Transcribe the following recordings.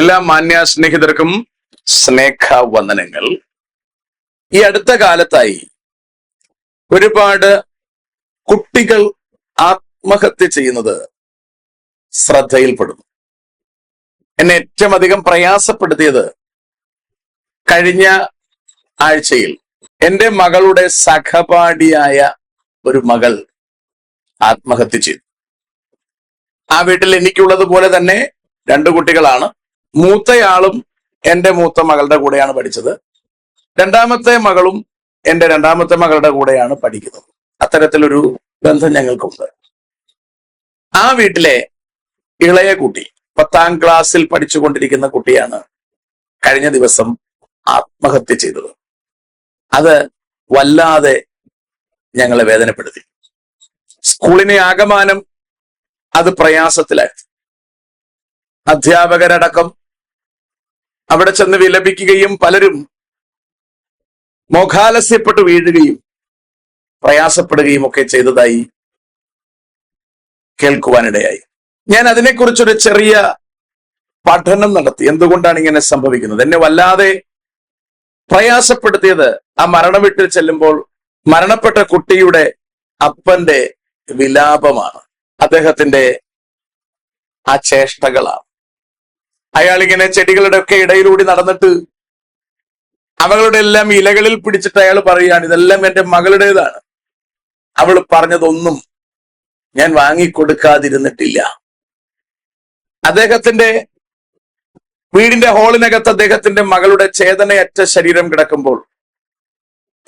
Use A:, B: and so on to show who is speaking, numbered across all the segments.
A: എല്ലാ മാന്യ സ്നേഹിതർക്കും സ്നേഹവന്ദനങ്ങൾ. ഈ അടുത്ത കാലത്തായി ഒരുപാട് കുട്ടികൾ ആത്മഹത്യ ചെയ്യുന്നത് ശ്രദ്ധയിൽപ്പെടുന്നു. എന്നെ ഏറ്റവും അധികം പ്രയാസപ്പെടുത്തിയത് കഴിഞ്ഞ ആഴ്ചയിൽ എൻ്റെ മകളുടെ സഹപാഠിയായ ഒരു മകൾ ആത്മഹത്യ ചെയ്തു. ആ വീട്ടിൽ എനിക്കുള്ളതുപോലെ തന്നെ 2 കുട്ടികളാണ്. മൂത്തയാളും എൻ്റെ മൂത്ത മകളുടെ കൂടെയാണ് പഠിച്ചത്. രണ്ടാമത്തെ മകളും എൻ്റെ രണ്ടാമത്തെ മകളുടെ കൂടെയാണ് പഠിക്കുന്നത്. അത്തരത്തിലൊരു ബന്ധം ഞങ്ങൾക്കുണ്ട്. ആ വീട്ടിലെ ഇളയ കുട്ടി 10ാം ക്ലാസ്സിൽ പഠിച്ചുകൊണ്ടിരിക്കുന്ന കുട്ടിയാണ് കഴിഞ്ഞ ദിവസം ആത്മഹത്യ ചെയ്തത്. അത് വല്ലാതെ ഞങ്ങളെ വേദനപ്പെടുത്തി. സ്കൂളിനെ ആകമാനം അത് പ്രയാസത്തിലായിരുന്നു. അധ്യാപകരടക്കം അവിടെ ചെന്ന് വിലപിക്കുകയും പലരും മോഹാലസ്യപ്പെട്ടു വീഴുകയും പ്രയാസപ്പെടുകയും ഒക്കെ ചെയ്തതായി കേൾക്കുവാനിടയായി. ഞാൻ അതിനെക്കുറിച്ചൊരു ചെറിയ പഠനം നടത്തി. എന്തുകൊണ്ടാണ് ഇങ്ങനെ സംഭവിക്കുന്നത്? എന്നെ വല്ലാതെ പ്രയാസപ്പെടുത്തിയത് ആ മരണ വീട്ടിൽ ചെല്ലുമ്പോൾ മരണപ്പെട്ട കുട്ടിയുടെ അപ്പന്റെ വിലാപമാണ്, അദ്ദേഹത്തിന്റെ ആ ചേഷ്ടകളാണ്. അയാളിങ്ങനെ ചെടികളുടെ ഒക്കെ ഇടയിലൂടെ നടന്നിട്ട് അവളുടെ എല്ലാം ഇലകളിൽ പിടിച്ചിട്ട് അയാൾ പറയുകയാണ്, ഇതെല്ലാം എൻ്റെ മകളുടേതാണ്. അവൾ പറഞ്ഞതൊന്നും ഞാൻ വാങ്ങിക്കൊടുക്കാതിരുന്നിട്ടില്ല. അദ്ദേഹത്തിന്റെ വീടിന്റെ ഹാളിനകത്ത് അദ്ദേഹത്തിന്റെ മകളുടെ ചേതനയറ്റ ശരീരം കിടക്കുമ്പോൾ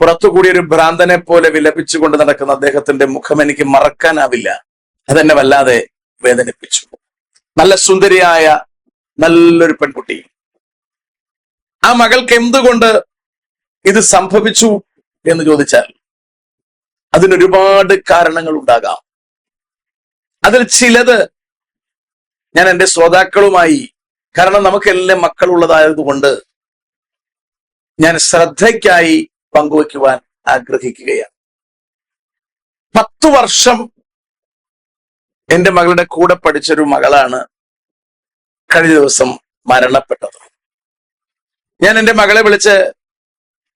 A: പുറത്തുകൂടി ഒരു ഭ്രാന്തനെ പോലെ വിലപിച്ചുകൊണ്ട് നടക്കുന്ന അദ്ദേഹത്തിന്റെ മുഖം എനിക്ക് മറക്കാനാവില്ല. അതെന്നെ വല്ലാതെ വേദനിപ്പിച്ചു. നല്ല സുന്ദരിയായ നല്ലൊരു പെൺകുട്ടി. ആ മകൾക്ക് എന്തുകൊണ്ട് ഇത് സംഭവിച്ചു എന്ന് ചോദിച്ചാൽ അതിനൊരുപാട് കാരണങ്ങൾ ഉണ്ടാകാം. അതിൽ ചിലത് ഞാൻ എൻ്റെ ശ്രോതാക്കളുമായി, കാരണം നമുക്കെല്ലാം മക്കളുള്ളതായതുകൊണ്ട് ഞാൻ ശ്രദ്ധയ്ക്കായി പങ്കുവയ്ക്കുവാൻ ആഗ്രഹിക്കുകയാണ്. 10 വർഷം എൻ്റെ മകളുടെ കൂടെ പഠിച്ചൊരു മകളാണ് കഴിഞ്ഞ ദിവസം മരണപ്പെട്ടത്. ഞാൻ എൻ്റെ മകളെ വിളിച്ച്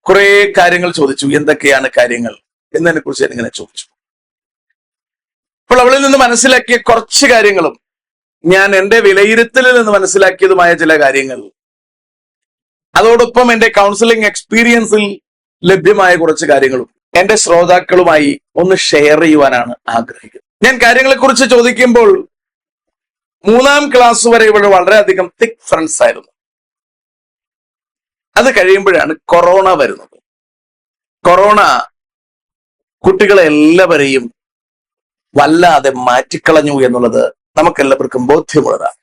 A: കുറെ കാര്യങ്ങൾ ചോദിച്ചു. എന്തൊക്കെയാണ് കാര്യങ്ങൾ എന്നതിനെ കുറിച്ച് ഞാനിങ്ങനെ ചോദിച്ചു. അപ്പോൾ അവളിൽ നിന്ന് മനസ്സിലാക്കിയ കുറച്ച് കാര്യങ്ങളും ഞാൻ എൻ്റെ വിലയിരുത്തലിൽ നിന്ന് മനസ്സിലാക്കിയതുമായ ചില കാര്യങ്ങൾ, അതോടൊപ്പം എൻ്റെ കൗൺസിലിംഗ് എക്സ്പീരിയൻസിൽ ലഭ്യമായ കുറച്ച് കാര്യങ്ങളും എൻ്റെ ശ്രോതാക്കളുമായി ഒന്ന് ഷെയർ ചെയ്യുവാനാണ് ആഗ്രഹിക്കുന്നത്. ഞാൻ കാര്യങ്ങളെ കുറിച്ച് ചോദിക്കുമ്പോൾ 3ാം ക്ലാസ് വരെ ഇവൾ വളരെയധികം തിക് ഫ്രണ്ട്സ് ആയിരുന്നു. അത് കഴിയുമ്പോഴാണ് കൊറോണ വരുന്നത്. കൊറോണ കുട്ടികളെ എല്ലാവരെയും വല്ലാതെ മാറ്റിക്കളഞ്ഞു എന്നുള്ളത് നമുക്കെല്ലാവർക്കും ബോധ്യമുള്ളതാണ്.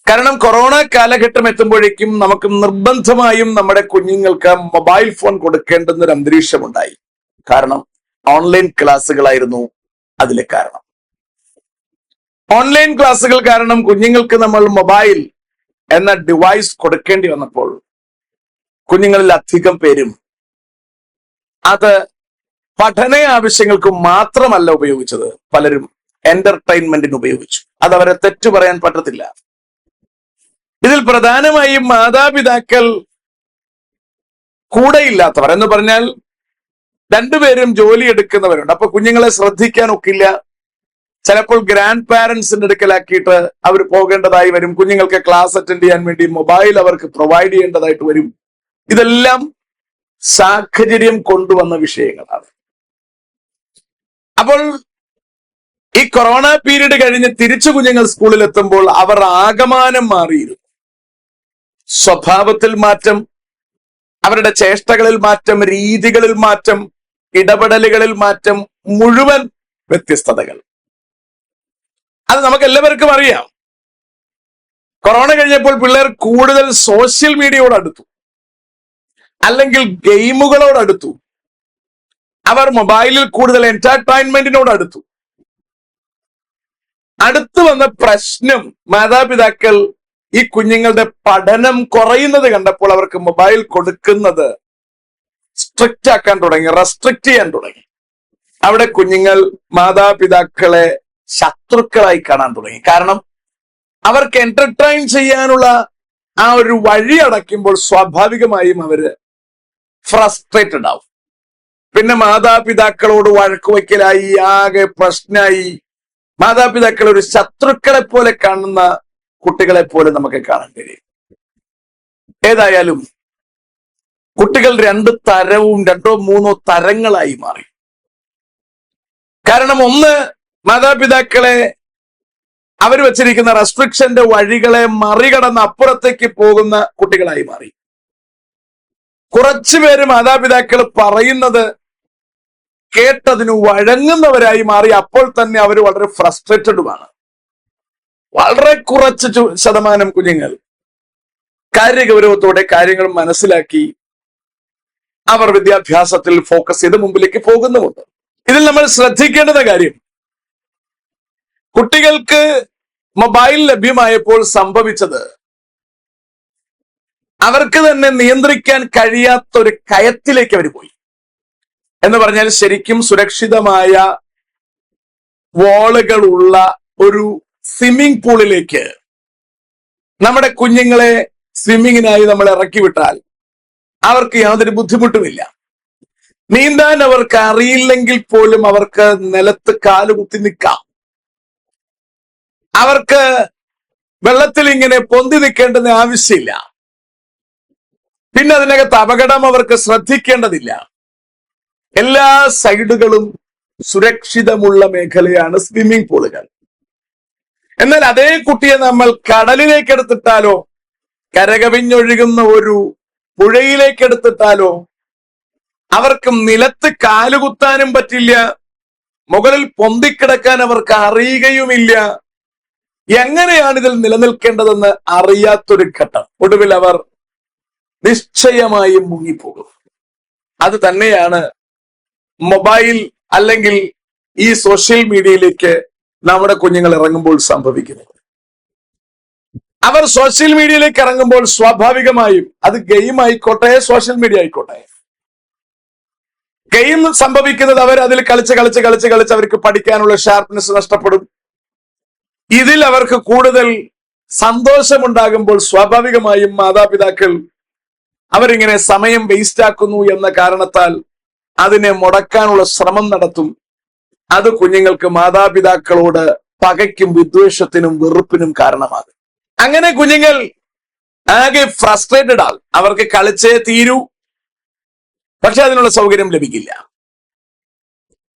A: കാരണം കൊറോണ കാലഘട്ടം എത്തുമ്പോഴേക്കും നമുക്ക് നിർബന്ധമായും നമ്മുടെ കുഞ്ഞുങ്ങൾക്ക് മൊബൈൽ ഫോൺ കൊടുക്കേണ്ടുന്ന ഒരു അന്തരീക്ഷമുണ്ടായി. കാരണം ഓൺലൈൻ ക്ലാസ്സുകളായിരുന്നു അതിലെ കാരണം. ഓൺലൈൻ ക്ലാസ്സുകൾ കാരണം കുഞ്ഞുങ്ങൾക്ക് നമ്മൾ മൊബൈൽ എന്ന ഡിവൈസ് കൊടുക്കേണ്ടി വന്നപ്പോൾ കുഞ്ഞുങ്ങളിൽ അധികം പേരും അത് പഠന ആവശ്യങ്ങൾക്ക് മാത്രമല്ല ഉപയോഗിച്ചത്, പലരും എന്റർടൈൻമെന്റിന് ഉപയോഗിച്ചു. അത് അവരെ തെറ്റു പറയാൻ പറ്റത്തില്ല. ഇതിൽ പ്രധാനമായും മാതാപിതാക്കൾ കൂടെയില്ലാത്തവർ എന്ന് പറഞ്ഞാൽ 2 പേരും ജോലി എടുക്കുന്നവരുണ്ട്. അപ്പൊ കുഞ്ഞുങ്ങളെ ശ്രദ്ധിക്കാൻ ഒക്കില്ല. ചിലപ്പോൾ ഗ്രാൻഡ് പാരന്റ്സിന്റെ അടുക്കലാക്കിയിട്ട് അവർ പോകേണ്ടതായി വരും. കുഞ്ഞുങ്ങൾക്ക് ക്ലാസ് അറ്റൻഡ് ചെയ്യാൻ വേണ്ടി മൊബൈൽ അവർക്ക് പ്രൊവൈഡ് ചെയ്യേണ്ടതായിട്ട് വരും. ഇതെല്ലാം സാഹചര്യം കൊണ്ടുവന്ന വിഷയങ്ങളാണ്. അപ്പോൾ ഈ കൊറോണ പീരീഡ് കഴിഞ്ഞ് തിരിച്ചു കുഞ്ഞുങ്ങൾ സ്കൂളിൽ എത്തുമ്പോൾ അവർ ആകമാനം മാറിയിരുന്നു. സ്വഭാവത്തിൽ മാറ്റം, അവരുടെ ചേഷ്ടകളിൽ മാറ്റം, രീതികളിൽ മാറ്റം, ഇടപെടലുകളിൽ മാറ്റം, മുഴുവൻ വ്യത്യസ്തതകൾ. അത് നമുക്ക് എല്ലാവർക്കും അറിയാം. കൊറോണ കഴിഞ്ഞപ്പോൾ പിള്ളേർ കൂടുതൽ സോഷ്യൽ മീഡിയയോട് അടുത്തു, അല്ലെങ്കിൽ ഗെയിമുകളോട് അടുത്തു. അവർ മൊബൈലിൽ കൂടുതൽ എന്റർടൈൻമെന്റിനോട് അടുത്തു. അടുത്തു വന്ന പ്രശ്നം, മാതാപിതാക്കൾ ഈ കുഞ്ഞുങ്ങളുടെ പഠനം കുറയുന്നത് കണ്ടപ്പോൾ അവർക്ക് മൊബൈൽ കൊടുക്കുന്നത് സ്ട്രിക്റ്റ് ആക്കാൻ തുടങ്ങി, റെസ്ട്രിക്റ്റ് ചെയ്യാൻ തുടങ്ങി. അവിടെ കുഞ്ഞുങ്ങൾ മാതാപിതാക്കളെ ശത്രുക്കളായി കാണാൻ തുടങ്ങി. കാരണം അവർക്ക് എന്റർടൈൻ ചെയ്യാനുള്ള ആ ഒരു വഴി അടയ്ക്കുമ്പോൾ സ്വാഭാവികമായും അവര് ഫ്രസ്ട്രേറ്റഡ് ആവും. പിന്നെ മാതാപിതാക്കളോട് വഴക്കുവയ്ക്കലായി, ആകെ പ്രശ്നമായി. മാതാപിതാക്കൾ ഒരു ശത്രുക്കളെ പോലെ കാണുന്ന കുട്ടികളെ പോലെ നമുക്ക് കാണാൻ കഴിയും. ഏതായാലും കുട്ടികൾ രണ്ടോ മൂന്നോ തരങ്ങളായി മാറി. കാരണം ഒന്ന്, മാതാപിതാക്കളെ അവർ വെച്ചിരിക്കുന്ന റെസ്ട്രിക്ഷന്റെ വഴികളെ മറികടന്ന് അപ്പുറത്തേക്ക് പോകുന്ന കുട്ടികളായി മാറി. കുറച്ചുപേര് മാതാപിതാക്കൾ പറയുന്നത് കേട്ടതിന് വഴങ്ങുന്നവരായി മാറി. അപ്പോൾ തന്നെ അവർ വളരെ ഫ്രസ്ട്രേറ്റഡുമാണ്. വളരെ കുറച്ച് ശതമാനം കുഞ്ഞുങ്ങൾ കാര്യഗൗരവത്തോടെ കാര്യങ്ങൾ മനസ്സിലാക്കി അവർ വിദ്യാഭ്യാസത്തിൽ ഫോക്കസ് ചെയ്ത് മുമ്പിലേക്ക് പോകുന്നുമുണ്ട്. ഇതിൽ നമ്മൾ ശ്രദ്ധിക്കേണ്ടുന്ന കാര്യം, കുട്ടികൾക്ക് മൊബൈൽ ലഭ്യമായപ്പോൾ സംഭവിച്ചത് അവർക്ക് തന്നെ നിയന്ത്രിക്കാൻ കഴിയാത്തൊരു കയത്തിലേക്ക് അവർ പോയി. എന്ന് പറഞ്ഞാൽ ശരിക്കും സുരക്ഷിതമായ വോളുകളുള്ള ഒരു സ്വിമ്മിംഗ് പൂളിലേക്ക് നമ്മുടെ കുഞ്ഞുങ്ങളെ സ്വിമ്മിങ്ങിനായി നമ്മൾ ഇറക്കി വിട്ടാൽ അവർക്ക് യാതൊരു ബുദ്ധിമുട്ടുമില്ല. നീന്താൻ അവർക്ക് അറിയില്ലെങ്കിൽ പോലും അവർക്ക് നിലത്ത് കാലുകുത്തി നിൽക്കാം. അവർക്ക് വെള്ളത്തിൽ ഇങ്ങനെ പൊന്തി നിൽക്കേണ്ടെന്ന് ആവശ്യമില്ല. പിന്നെ അതിനകത്ത് അപകടം അവർക്ക് ശ്രദ്ധിക്കേണ്ടതില്ല. എല്ലാ സൈഡുകളും സുരക്ഷിതമുള്ള മേഖലയാണ് സ്വിമ്മിംഗ് പൂളുകൾ. എന്നാൽ അതേ കുട്ടിയെ നമ്മൾ കടലിലേക്ക് എടുത്തിട്ടാലോ, കരകവിഞ്ഞൊഴുകുന്ന ഒരു പുഴയിലേക്ക് എടുത്തിട്ടാലോ അവർക്ക് നിലത്ത് കാലുകുത്താനും പറ്റില്ല, മുകളിൽ പൊന്തിക്കിടക്കാൻ അവർക്ക് അറിയുകയുമില്ല. എങ്ങനെയാണ് ഇതിൽ നിലനിൽക്കേണ്ടതെന്ന് അറിയാത്തൊരു ഘട്ടം. ഒടുവിൽ അവർ നിശ്ചയമായും മുങ്ങിപ്പോകും. അത് തന്നെയാണ് മൊബൈൽ അല്ലെങ്കിൽ ഈ സോഷ്യൽ മീഡിയയിലേക്ക് നമ്മുടെ കുഞ്ഞുങ്ങൾ ഇറങ്ങുമ്പോൾ സംഭവിക്കുന്നത്. അവർ സോഷ്യൽ മീഡിയയിലേക്ക് ഇറങ്ങുമ്പോൾ സ്വാഭാവികമായും അത് ഗെയിം ആയിക്കോട്ടെ, സോഷ്യൽ മീഡിയ ആയിക്കോട്ടെ, ഗെയിം സംഭവിക്കുന്നത് അവർ അതിൽ കളിച്ച് അവർക്ക് പഠിക്കാനുള്ള ഷാർപ്നെസ് നഷ്ടപ്പെടും. ഇതിൽ അവർക്ക് കൂടുതൽ സന്തോഷമുണ്ടാകുമ്പോൾ സ്വാഭാവികമായും മാതാപിതാക്കൾ അവരിങ്ങനെ സമയം വേസ്റ്റ് ആക്കുന്നു എന്ന കാരണത്താൽ അതിനെ മുടക്കാനുള്ള ശ്രമം നടത്തും. അത് കുഞ്ഞുങ്ങൾക്ക് മാതാപിതാക്കളോട് പകയ്ക്കും വിദ്വേഷത്തിനും വെറുപ്പിനും കാരണമാകും. അങ്ങനെ കുഞ്ഞുങ്ങൾ ആകെ ഫ്രസ്ട്രേറ്റഡ് ആകും. അവർക്ക് കളിച്ചേ തീരൂ, പക്ഷെ അതിനുള്ള സൗകര്യം ലഭിക്കില്ല.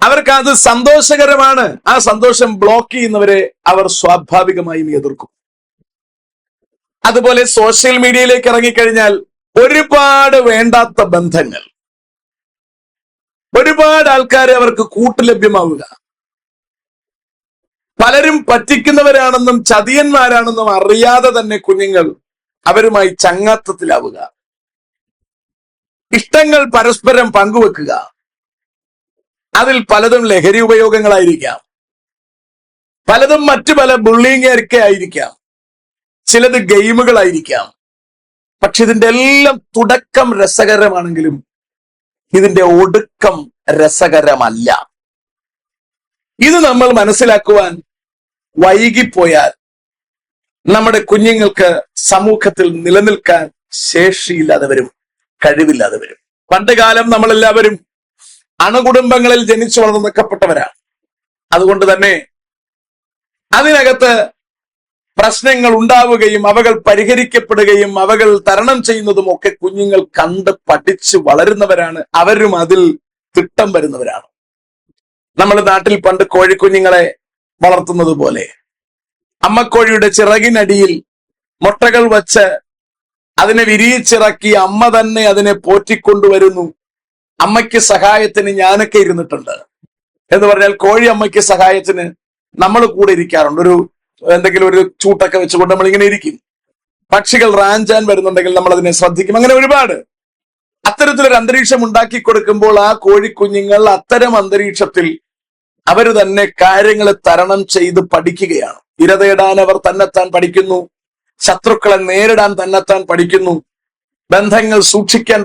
A: അവർക്ക് അത് സന്തോഷകരമാണ്. ആ സന്തോഷം ബ്ലോക്ക് ചെയ്യുന്നവരെ അവർ സ്വാഭാവികമായും എതിർക്കും. അതുപോലെ സോഷ്യൽ മീഡിയയിലേക്ക് ഇറങ്ങിക്കഴിഞ്ഞാൽ ഒരുപാട് വേണ്ടാത്ത ബന്ധങ്ങൾ, ഒരുപാട് ആൾക്കാരെ അവർക്ക് കൂട്ടുലഭ്യമാവുക, പലരും പറ്റിക്കുന്നവരാണെന്നും ചതിയന്മാരാണെന്നും അറിയാതെ തന്നെ കുഞ്ഞുങ്ങൾ അവരുമായി ചങ്ങാത്തത്തിലാവുക, ഇഷ്ടങ്ങൾ പരസ്പരം പങ്കുവെക്കുക. അതിൽ പലതും ലഹരി ഉപയോഗങ്ങളായിരിക്കാം, പലതും മറ്റു പല ബുള്ളിങ് ഒക്കെ ആയിരിക്കാം, ചിലത് ഗെയിമുകളായിരിക്കാം. പക്ഷെ ഇതിന്റെ എല്ലാം തുടക്കം രസകരമാണെങ്കിലും ഇതിന്റെ ഒടുക്കം രസകരമല്ല. ഇത് നമ്മൾ മനസ്സിലാക്കുവാൻ വൈകിപ്പോയാൽ നമ്മുടെ കുഞ്ഞുങ്ങൾക്ക് സമൂഹത്തിൽ നിലനിൽക്കാൻ ശേഷിയില്ലാതെ വരും, കഴിവില്ലാതെ വരും. പണ്ട് കാലം നമ്മളെല്ലാവരും അണുകുടുംബങ്ങളിൽ ജനിച്ചു വളർന്നപ്പെട്ടവരാണ്. അതുകൊണ്ട് തന്നെ അതിനകത്ത് പ്രശ്നങ്ങൾ ഉണ്ടാവുകയും അവകൾ പരിഹരിക്കപ്പെടുകയും അവകൾ തരണം ചെയ്യുന്നതും ഒക്കെ കുഞ്ഞുങ്ങൾ കണ്ട് പഠിച്ച് വളരുന്നവരാണ്. അവരും അതിൽ തിട്ടം വരുന്നവരാണ്. നമ്മുടെ നാട്ടിൽ പണ്ട് കോഴിക്കുഞ്ഞുങ്ങളെ വളർത്തുന്നത് പോലെ അമ്മക്കോഴിയുടെ ചിറകിനടിയിൽ മുട്ടകൾ വച്ച് അതിനെ വിരിയിച്ചിറക്കി അമ്മ തന്നെ അതിനെ പോറ്റിക്കൊണ്ടുവരുന്നു. അമ്മയ്ക്ക് സഹായത്തിന് ഞാനൊക്കെ ഇരുന്നിട്ടുണ്ട്. എന്ന് പറഞ്ഞാൽ കോഴി അമ്മയ്ക്ക് സഹായത്തിന് നമ്മൾ കൂടെ ഇരിക്കാറുണ്ട്. എന്തെങ്കിലും ഒരു ചൂട്ടൊക്കെ വെച്ചുകൊണ്ട് നമ്മൾ ഇങ്ങനെ ഇരിക്കും. പക്ഷികൾ റാഞ്ചാൻ വരുന്നുണ്ടെങ്കിൽ നമ്മൾ അതിനെ ശ്രദ്ധിക്കും. അങ്ങനെ ഒരുപാട് അത്തരത്തിലൊരു അന്തരീക്ഷം ഉണ്ടാക്കി കൊടുക്കുമ്പോൾ ആ കോഴിക്കുഞ്ഞുങ്ങൾ അത്തരം അന്തരീക്ഷത്തിൽ അവർ തന്നെ കാര്യങ്ങളെ തരണം ചെയ്ത് പഠിക്കുകയാണ്. ഇര തേടാൻ അവർ തന്നെത്താൻ പഠിക്കുന്നു, ശത്രുക്കളെ നേരിടാൻ തന്നെത്താൻ പഠിക്കുന്നു, ബന്ധങ്ങൾ സൂക്ഷിക്കാൻ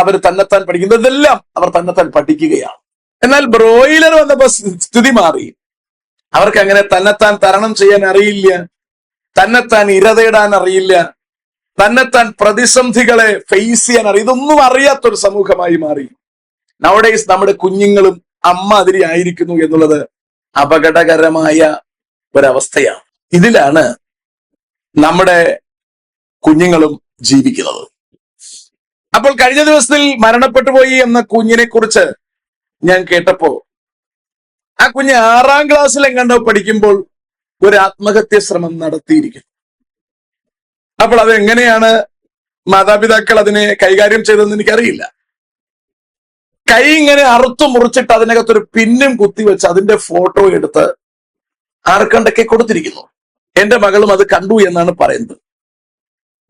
A: അവർ തന്നെത്താൻ പഠിക്കുന്നു. ഇതെല്ലാം അവർ തന്നെത്താൻ പഠിക്കുകയാണ്. എന്നാൽ ബ്രോയിലർ വന്നപ്പോ സ്ഥിതി മാറി. അവർക്ക് അങ്ങനെ തന്നെത്താൻ തരണം ചെയ്യാൻ അറിയില്ല. തന്നെത്താൻ ഇരതേടാൻ അറിയില്ല, തന്നെത്താൻ പ്രതിസന്ധികളെ ഫേസ് ചെയ്യാൻ അറിയില്ല. ഇതൊന്നും അറിയാത്തൊരു സമൂഹമായി മാറി. നവഡേയ്സ് നമ്മുടെ കുഞ്ഞുങ്ങളും അമ്മാതിരി ആയിരിക്കുന്നു എന്നുള്ളത് അപകടകരമായ ഒരവസ്ഥയാണ്. ഇതിലാണ് നമ്മുടെ കുഞ്ഞുങ്ങളും ജീവിക്കുന്നത്. അപ്പോൾ കഴിഞ്ഞ ദിവസത്തിൽ മരണപ്പെട്ടു പോയി എന്ന കുഞ്ഞിനെ കുറിച്ച് ഞാൻ കേട്ടപ്പോ, ആ കുഞ്ഞ് 6ാം ക്ലാസ്സിൽ എങ്ങാണ്ടോ പഠിക്കുമ്പോൾ ഒരു ആത്മഹത്യ ശ്രമം നടത്തിയിരിക്കുന്നു. അപ്പോൾ അതെങ്ങനെയാണ് മാതാപിതാക്കൾ അതിനെ കൈകാര്യം ചെയ്തതെന്ന് എനിക്കറിയില്ല. കൈ ഇങ്ങനെ അറുത്തു മുറിച്ചിട്ട് അതിനകത്തൊരു പിന്നും കുത്തിവെച്ച് അതിന്റെ ഫോട്ടോ എടുത്ത് ആർക്കണ്ടൊക്കെ കൊടുത്തിരിക്കുന്നു. എന്റെ മകളും അത് കണ്ടു എന്നാണ് പറയുന്നത്.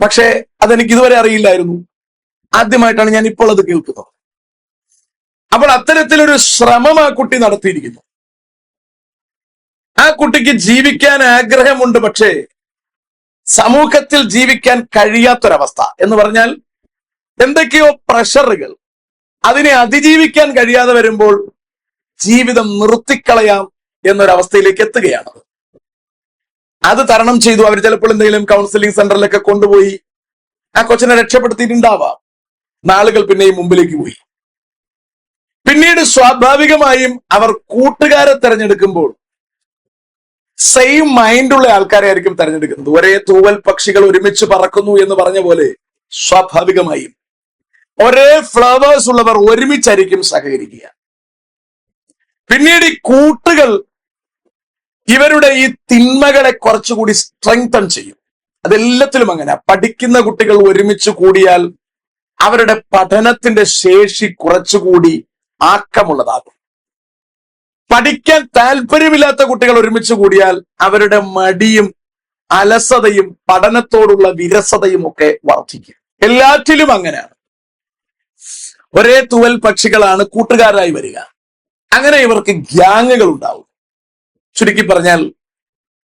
A: പക്ഷേ അതെനിക്ക് ഇതുവരെ അറിയില്ലായിരുന്നു. ആദ്യമായിട്ടാണ് ഞാൻ ഇപ്പോൾ അത് കേൾക്കുന്നത്. അപ്പോൾ അത്തരത്തിലൊരു ശ്രമം ആ കുട്ടി നടത്തിയിരിക്കുന്നു. ആ കുട്ടിക്ക് ജീവിക്കാൻ ആഗ്രഹമുണ്ട്, പക്ഷേ സമൂഹത്തിൽ ജീവിക്കാൻ കഴിയാത്തൊരവസ്ഥ എന്ന് പറഞ്ഞാൽ എന്തൊക്കെയോ പ്രഷറുകൾ, അതിനെ അതിജീവിക്കാൻ കഴിയാതെ വരുമ്പോൾ ജീവിതം നിർത്തിക്കളയാം എന്നൊരവസ്ഥയിലേക്ക് എത്തുകയാണ്. അത് തരണം ചെയ്തു. അവർ ചിലപ്പോൾ എന്തെങ്കിലും കൗൺസിലിംഗ് സെന്ററിലൊക്കെ കൊണ്ടുപോയി ആ കൊച്ചിനെ രക്ഷപ്പെടുത്തിയിട്ടുണ്ടാവാം. നാളുകൾ പിന്നെയും മുമ്പിലേക്ക് പോയി. പിന്നീട് സ്വാഭാവികമായും അവർ കൂട്ടുകാരെ തെരഞ്ഞെടുക്കുമ്പോൾ സെയിം മൈൻഡുള്ള ആൾക്കാരെ ആയിരിക്കും തെരഞ്ഞെടുക്കുന്നത്. ഒരേ തൂവൽ പക്ഷികൾ ഒരുമിച്ച് പറക്കുന്നു എന്ന് പറഞ്ഞ പോലെ സ്വാഭാവികമായും ഒരേ ഫ്ലവേഴ്സ് ഉള്ളവർ ഒരുമിച്ചായിരിക്കും സഹകരിക്കുക. പിന്നീട് ഈ കൂട്ടുകൾ ഇവരുടെ ഈ തിന്മകളെ കുറച്ചുകൂടി സ്ട്രെങ്തൻ ചെയ്യും. അതെല്ലാത്തിലും അങ്ങനെ. പഠിക്കുന്ന കുട്ടികൾ ഒരുമിച്ച് കൂടിയാൽ അവരുടെ പഠനത്തിന്റെ ശേഷി കുറച്ചുകൂടി ആക്കമുള്ളതാകും. പഠിക്കാൻ താല്പര്യമില്ലാത്ത കുട്ടികൾ ഒരുമിച്ച് കൂടിയാൽ അവരുടെ മടിയും അലസതയും പഠനത്തോടുള്ള വിരസതയും ഒക്കെ വർദ്ധിക്കും. എല്ലാറ്റിലും അങ്ങനെയാണ്. ഒരേ തൂവൽ പക്ഷികളാണ് കൂട്ടുകാരായി വരിക. അങ്ങനെ ഇവർക്ക് ഗ്യാങ്ങുകൾ ഉണ്ടാവും. ചുരുക്കി പറഞ്ഞാൽ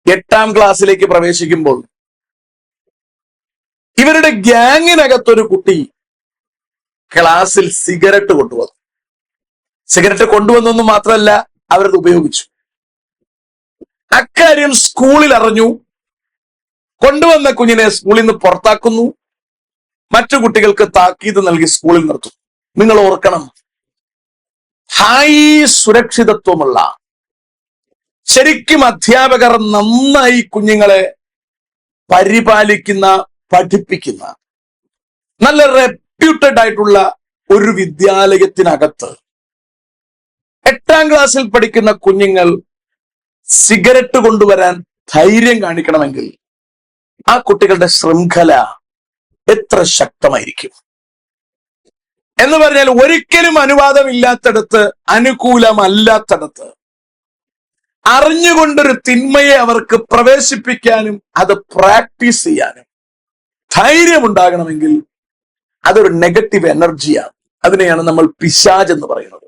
A: 8ാം ക്ലാസ്സിലേക്ക് പ്രവേശിക്കുമ്പോൾ ഇവരുടെ ഗ്യാങ്ങിനകത്തൊരു കുട്ടി ക്ലാസ്സിൽ സിഗരറ്റ് കൊണ്ടുവന്നു. സിഗരറ്റ് കൊണ്ടുവന്നു മാത്രമല്ല, അവരത് ഉപയോഗിച്ചു. അക്കാര്യം സ്കൂളിൽ അറിഞ്ഞു. കൊണ്ടുവന്ന കുഞ്ഞിനെ സ്കൂളിൽ നിന്ന് പുറത്താക്കുന്നു. മറ്റു കുട്ടികൾക്ക് താക്കീത് നൽകി സ്കൂളിൽ നിർത്തും. നിങ്ങൾ ഓർക്കണം, ഹൈ സുരക്ഷിതത്വമുള്ള, ശരിക്കും അധ്യാപകർ നന്നായി കുഞ്ഞുങ്ങളെ പരിപാലിക്കുന്ന, പഠിപ്പിക്കുന്ന, നല്ല റെപ്യൂട്ടഡ് ആയിട്ടുള്ള ഒരു വിദ്യാലയത്തിനകത്ത് 8ാം ക്ലാസ്സിൽ പഠിക്കുന്ന കുഞ്ഞുങ്ങൾ സിഗരറ്റ് കൊണ്ടുവരാൻ ധൈര്യം കാണിക്കണമെങ്കിൽ ആ കുട്ടികളുടെ ശൃംഖല എത്ര ശക്തമായിരിക്കും എന്ന് പറഞ്ഞാൽ, ഒരിക്കലും അനുവാദമില്ലാത്തടത്ത്, അനുകൂലമല്ലാത്തടത്ത് അറിഞ്ഞുകൊണ്ടൊരു തിന്മയെ അവർക്ക് പ്രവേശിപ്പിക്കാനും അത് പ്രാക്ടീസ് ചെയ്യാനും ധൈര്യമുണ്ടാകണമെങ്കിൽ അതൊരു നെഗറ്റീവ് എനർജിയാണ്. അതിനെയാണ് നമ്മൾ പിശാച് എന്ന് പറയുന്നത്.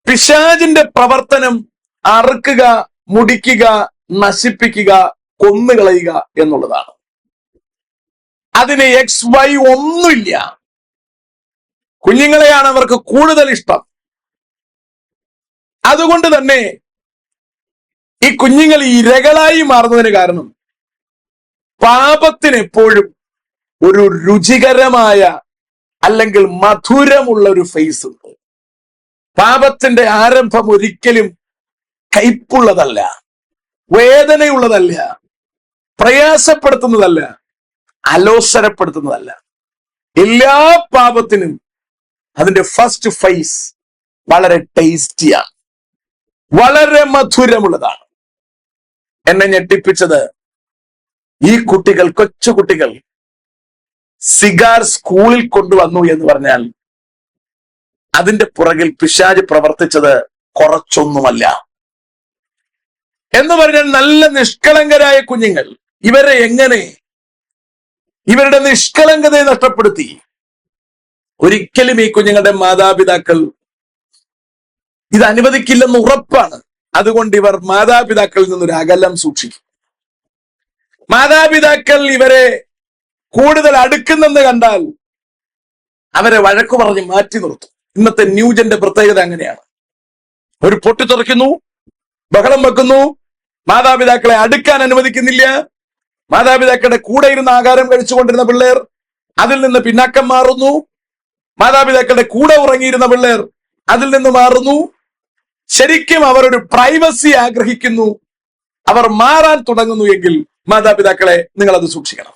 A: പിശാചിന്റെ പ്രവർത്തനം അറുക്കുക, മുടിക്കുക, നശിപ്പിക്കുക, കൊന്നുകളയുക എന്നുള്ളതാണ്. അതിന് XY ഒന്നുമില്ല. കുഞ്ഞുങ്ങളെയാണ് അവർക്ക് കൂടുതൽ ഇഷ്ടം. അതുകൊണ്ട് തന്നെ ഈ കുഞ്ഞുങ്ങൾ ഇരകളായി മാറുന്നതിന് കാരണം പാപത്തിന് എപ്പോഴും ഒരു രുചികരമായ അല്ലെങ്കിൽ മധുരമുള്ള ഒരു ഫേസ് ഉണ്ട്. പാപത്തിന്റെ ആരംഭം ഒരിക്കലും കയ്പുള്ളതല്ല, വേദനയുള്ളതല്ല, പ്രയാസപ്പെടുത്തുന്നതല്ല, അലോസരപ്പെടുത്തുന്നതല്ല. എല്ലാ പാപത്തിനും അതിന്റെ ഫസ്റ്റ് ഫേസ് വളരെ ടേസ്റ്റിയാണ്, വളരെ മധുരമുള്ളതാണ്. എന്നെ ഞെട്ടിപ്പിച്ചത്, ഈ കുട്ടികൾ, കൊച്ചു കുട്ടികൾ സിഗാർ സ്കൂളിൽ കൊണ്ടുവന്നു എന്ന് പറഞ്ഞാൽ അതിന്റെ പുറകിൽ പിശാച് പ്രവർത്തിച്ചത് കുറച്ചൊന്നുമല്ല. എന്ന് പറഞ്ഞാൽ നല്ല നിഷ്കളങ്കരായ കുഞ്ഞുങ്ങൾ ഇവരെ എങ്ങനെ ഇവരുടെ നിഷ്കളങ്കതയെ നഷ്ടപ്പെടുത്തി. ഒരിക്കലും ഈ കുഞ്ഞുങ്ങളുടെ മാതാപിതാക്കൾ ഇത് അനുവദിക്കില്ലെന്ന് ഉറപ്പാണ്. അതുകൊണ്ട് ഇവർ മാതാപിതാക്കളിൽ നിന്നൊരു അകലം സൂക്ഷിക്കും. മാതാപിതാക്കൾ ഇവരെ കൂടുതൽ അടുക്കുന്നെന്ന് കണ്ടാൽ അവരെ വഴക്കു പറഞ്ഞ് മാറ്റി നിർത്തും. ഇന്നത്തെ ന്യൂജന്റെ പ്രത്യേകത അങ്ങനെയാണ്. ഒരു പൊട്ടിത്തെറിക്കുന്നു, ബഹളം വെക്കുന്നു, മാതാപിതാക്കളെ അടുക്കാൻ അനുവദിക്കുന്നില്ല, മാതാപിതാക്കളുടെ കൂടെ ഇരുന്ന് ആഹാരം കഴിച്ചുകൊണ്ടിരുന്ന പിള്ളേർ അതിൽ നിന്ന് പിന്നാക്കം മാറുന്നു. മാതാപിതാക്കളുടെ കൂടെ ഉറങ്ങിയിരുന്ന പിള്ളേർ അതിൽ നിന്ന് മാറുന്നു. ശരിക്കും അവർ ഒരു പ്രൈവസി ആഗ്രഹിക്കുന്നു. അവർ മാറാൻ തുടങ്ങുന്നു എങ്കിൽ മാതാപിതാക്കളെ നിങ്ങൾ അത് സൂക്ഷിക്കണം.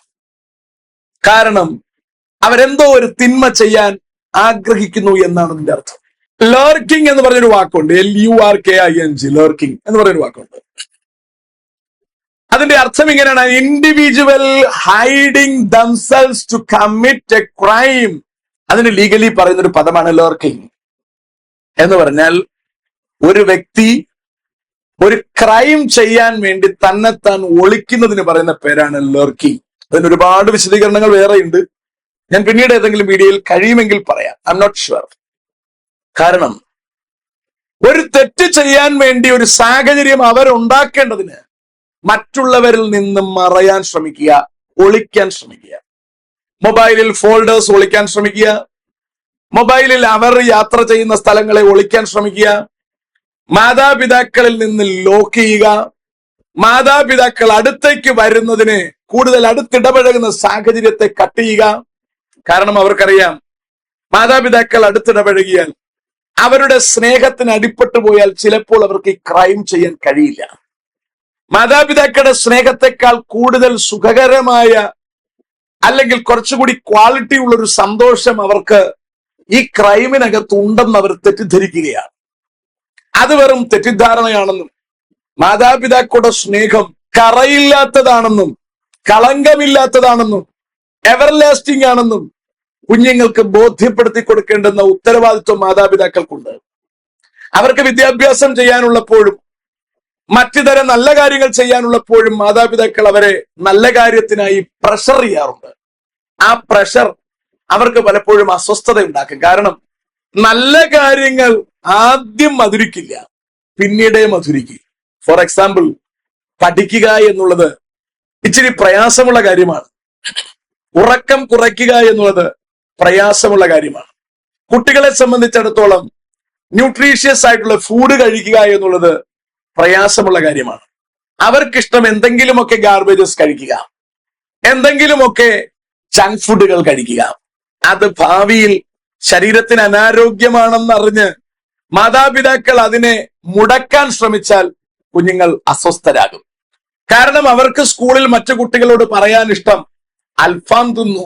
A: കാരണം അവരെന്തോ ഒരു തിന്മ ചെയ്യാൻ ആഗ്രഹിക്കുന്നു എന്നാണ് അതിന്റെ അർത്ഥം. ലേർക്കിംഗ് എന്ന് പറഞ്ഞൊരു വാക്കുണ്ട്, LURKING, ലേർക്കിംഗ് എന്ന് പറഞ്ഞൊരു വാക്കുണ്ട്. അതിന്റെ അർത്ഥം ഇങ്ങനെയാണ്: individual hiding themselves to commit a crime. അതിന് ലീഗലി പറയുന്ന ഒരു പദമാണ് ലേർക്കിംഗ് എന്ന് പറഞ്ഞാൽ ഒരു വ്യക്തി ഒരു ക്രൈം ചെയ്യാൻ വേണ്ടി തന്നെത്താൻ ഒളിക്കുന്നതിന് പറയുന്ന പേരാണ് ലേർക്കിംഗ്. അതിന് ഒരുപാട് വിശദീകരണങ്ങൾ വേറെയുണ്ട്. ഞാൻ പിന്നീട് ഏതെങ്കിലും വീഡിയോയിൽ കഴിയുമെങ്കിൽ പറയാം. I am not sure. കാരണം ഒരു തെറ്റ് ചെയ്യാൻ വേണ്ടി ഒരു സാഹചര്യം അവരുണ്ടാക്കേണ്ടതിന് മറ്റുള്ളവരിൽ നിന്ന് മറയാൻ ശ്രമിക്കുക, ഒളിക്കാൻ ശ്രമിക്കുക. മൊബൈലിൽ ഫോൾഡേഴ്സ് ഒളിക്കാൻ ശ്രമിക്കുക, മൊബൈലിൽ അവർ യാത്ര ചെയ്യുന്ന സ്ഥലങ്ങളെ ഒളിക്കാൻ ശ്രമിക്കുക, മാതാപിതാക്കളിൽ നിന്ന് ലോക്ക് ചെയ്യുക, മാതാപിതാക്കൾ അടുത്തേക്ക് വരുന്നതിന് കൂടുതൽ അടുത്തിടപഴകുന്ന സാഹചര്യത്തെ കട്ട് ചെയ്യുക. കാരണം അവർക്കറിയാം മാതാപിതാക്കൾ അടുത്തിടപഴകിയാൽ അവരുടെ സ്നേഹത്തിന് അടിപ്പെട്ടു പോയാൽ ചിലപ്പോൾ അവർക്ക് ഈ ക്രൈം ചെയ്യാൻ കഴിയില്ല. മാതാപിതാക്കളുടെ സ്നേഹത്തെക്കാൾ കൂടുതൽ സുഖകരമായ അല്ലെങ്കിൽ കുറച്ചുകൂടി ക്വാളിറ്റി ഉള്ളൊരു സന്തോഷം അവർക്ക് ഈ ക്രൈമിനകത്ത് ഉണ്ടെന്ന് അവർ തെറ്റിദ്ധരിക്കുകയാണ്. അത് വെറും തെറ്റിദ്ധാരണയാണെന്നും മാതാപിതാക്കളുടെ സ്നേഹം കറയില്ലാത്തതാണെന്നും കളങ്കമില്ലാത്തതാണെന്നും എവർലാസ്റ്റിംഗ് ആണെന്നും കുഞ്ഞുങ്ങൾക്ക് ബോധ്യപ്പെടുത്തി കൊടുക്കേണ്ടുന്ന ഉത്തരവാദിത്വം മാതാപിതാക്കൾക്കുണ്ട്. അവർക്ക് വിദ്യാഭ്യാസം ചെയ്യാനുള്ളപ്പോഴും മറ്റു തരം നല്ല കാര്യങ്ങൾ ചെയ്യാനുള്ളപ്പോഴും മാതാപിതാക്കൾ അവരെ നല്ല കാര്യത്തിനായി പ്രഷർ ചെയ്യാറുണ്ട്. ആ പ്രഷർ അവർക്ക് പലപ്പോഴും അസ്വസ്ഥത ഉണ്ടാക്കും. കാരണം നല്ല കാര്യങ്ങൾ ആദ്യം മധുരിക്കില്ല, പിന്നീടേ മധുരിക്കും. ഫോർ എക്സാമ്പിൾ, പഠിക്കുക എന്നുള്ളത് ഇച്ചിരി പ്രയാസമുള്ള കാര്യമാണ്. ഉറക്കം കുറയ്ക്കുക എന്നുള്ളത് പ്രയാസമുള്ള കാര്യമാണ്. കുട്ടികളെ സംബന്ധിച്ചിടത്തോളം ന്യൂട്രീഷ്യസ് ആയിട്ടുള്ള ഫുഡ് കഴിക്കുക എന്നുള്ളത് പ്രയാസമുള്ള കാര്യമാണ്. അവർക്കിഷ്ടം എന്തെങ്കിലുമൊക്കെ ഗാർബേജസ് കഴിക്കുക, എന്തെങ്കിലുമൊക്കെ ജങ്ക് ഫുഡുകൾ കഴിക്കുക. അത് ഭാവിയിൽ ശരീരത്തിന് അനാരോഗ്യമാണെന്നറിഞ്ഞ് മാതാപിതാക്കൾ അതിനെ മുടക്കാൻ ശ്രമിച്ചാൽ കുഞ്ഞുങ്ങൾ അസ്വസ്ഥരാകും. കാരണം അവർക്ക് സ്കൂളിൽ മറ്റു കുട്ടികളോട് പറയാൻ ഇഷ്ടം അൽഫാം തിന്നു,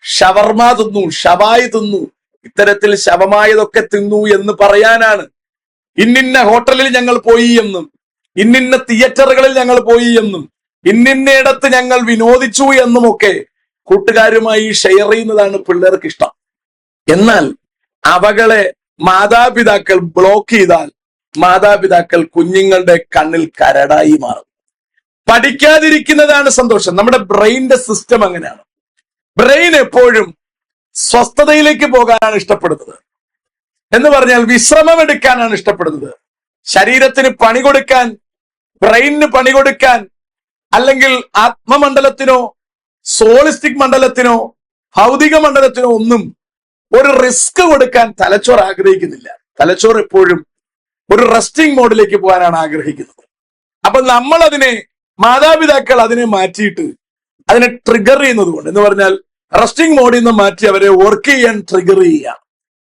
A: ഷവർമ തിന്നു, ഷവായി തിന്നു, ഇത്തരത്തിൽ ശവമായതൊക്കെ തിന്നു എന്ന് പറയാനാണ്. ഇന്നിന്ന ഹോട്ടലിൽ ഞങ്ങൾ പോയി എന്നും ഇന്നിന്ന തിയേറ്ററുകളിൽ ഞങ്ങൾ പോയി എന്നും ഇന്നിന്നയിടത്ത് ഞങ്ങൾ വിനോദിച്ചു എന്നുമൊക്കെ കൂട്ടുകാരുമായി ഷെയർ ചെയ്യുന്നതാണ് പിള്ളേർക്ക് ഇഷ്ടം. എന്നാൽ അവകളെ മാതാപിതാക്കൾ ബ്ലോക്ക് ചെയ്താൽ മാതാപിതാക്കൾ കുഞ്ഞുങ്ങളുടെ കണ്ണിൽ കരടായി മാറും. പഠിക്കാതിരിക്കുന്നതാണ് സന്തോഷം. നമ്മുടെ ബ്രെയിനിന്റെ സിസ്റ്റം അങ്ങനെയാണ്. ബ്രെയിൻ എപ്പോഴും സ്വസ്ഥതയിലേക്ക് പോകാനാണ് ഇഷ്ടപ്പെടുന്നത്. എന്ന് പറഞ്ഞാൽ വിശ്രമം എടുക്കാനാണ് ഇഷ്ടപ്പെടുന്നത്. ശരീരത്തിന് പണി കൊടുക്കാൻ, ബ്രെയിനിന് പണി കൊടുക്കാൻ, അല്ലെങ്കിൽ ആത്മമണ്ഡലത്തിനോ സോളിസ്റ്റിക് മണ്ഡലത്തിനോ ഭൗതിക മണ്ഡലത്തിനോ ഒന്നും ഒരു റിസ്ക് കൊടുക്കാൻ തലച്ചോർ ആഗ്രഹിക്കുന്നില്ല. തലച്ചോർ എപ്പോഴും ഒരു റെസ്റ്റിംഗ് മോഡിലേക്ക് പോകാനാണ് ആഗ്രഹിക്കുന്നത്. അപ്പൊ നമ്മൾ അതിനെ, മാതാപിതാക്കൾ അതിനെ മാറ്റിയിട്ട് അതിനെ ട്രിഗർ ചെയ്യുന്നത് കൊണ്ട്, എന്ന് പറഞ്ഞാൽ റെസ്റ്റിംഗ് മോഡിൽ നിന്ന് മാറ്റി അവരെ വർക്ക് ചെയ്യാൻ ട്രിഗർ ചെയ്യുക,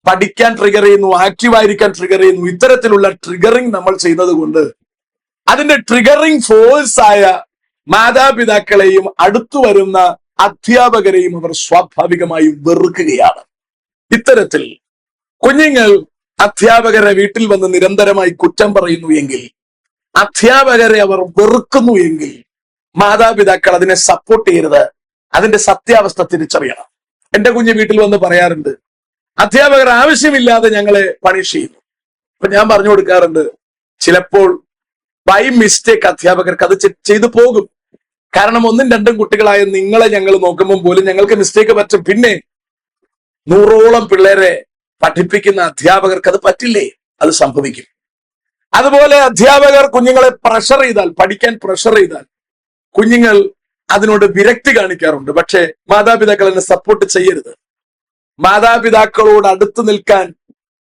A: പഠിക്കാൻ ട്രിഗർ ചെയ്യുന്നു, ആക്റ്റീവായിരിക്കാൻ ട്രിഗർ ചെയ്യുന്നു. ഇത്തരത്തിലുള്ള ട്രിഗറിങ് നമ്മൾ ചെയ്യുന്നത് കൊണ്ട് അതിന്റെ ട്രിഗറിങ് ഫോഴ്സ് ആയ മാതാപിതാക്കളെയും അടുത്തു വരുന്ന അധ്യാപകരെയും അവർ സ്വാഭാവികമായും വെറുക്കുകയാണ്. ഇത്തരത്തിൽ കുഞ്ഞുങ്ങൾ അധ്യാപകരെ വീട്ടിൽ വന്ന് നിരന്തരമായി കുറ്റം പറയുന്നു എങ്കിൽ, അധ്യാപകരെ അവർ വെറുക്കുന്നു എങ്കിൽ മാതാപിതാക്കൾ അതിനെ സപ്പോർട്ട് ചെയ്യരുത്. അതിന്റെ സത്യാവസ്ഥ തിരിച്ചറിയണം. എന്റെ കുഞ്ഞ് വീട്ടിൽ വന്ന് പറയാറുണ്ട്, അധ്യാപകർ ആവശ്യമില്ലാതെ ഞങ്ങളെ പണിഷ് ചെയ്യുന്നു. അപ്പൊ ഞാൻ പറഞ്ഞു കൊടുക്കാറുണ്ട്, ചിലപ്പോൾ ബൈ മിസ്റ്റേക്ക് അധ്യാപകർക്ക് അത് ചെയ്തു പോകും. കാരണം 1ഉം 2ഉം കുട്ടികളായ നിങ്ങളെ ഞങ്ങൾ നോക്കുമ്പോൾ പോലും ഞങ്ങൾക്ക് മിസ്റ്റേക്ക് പറ്റും. പിന്നെ 100ഓളം പിള്ളേരെ പഠിപ്പിക്കുന്ന അധ്യാപകർക്ക് അത് പറ്റില്ലേ? അത് സംഭവിക്കും. അതുപോലെ അധ്യാപകർ കുഞ്ഞുങ്ങളെ പ്രഷർ ചെയ്താൽ, പഠിക്കാൻ പ്രഷർ ചെയ്താൽ കുഞ്ഞുങ്ങൾ അതിനോട് വിരക്തി കാണിക്കാറുണ്ട്. പക്ഷേ മാതാപിതാക്കൾ എന്നെ സപ്പോർട്ട് ചെയ്യരുത്. മാതാപിതാക്കളോട് അടുത്തു നിൽക്കാൻ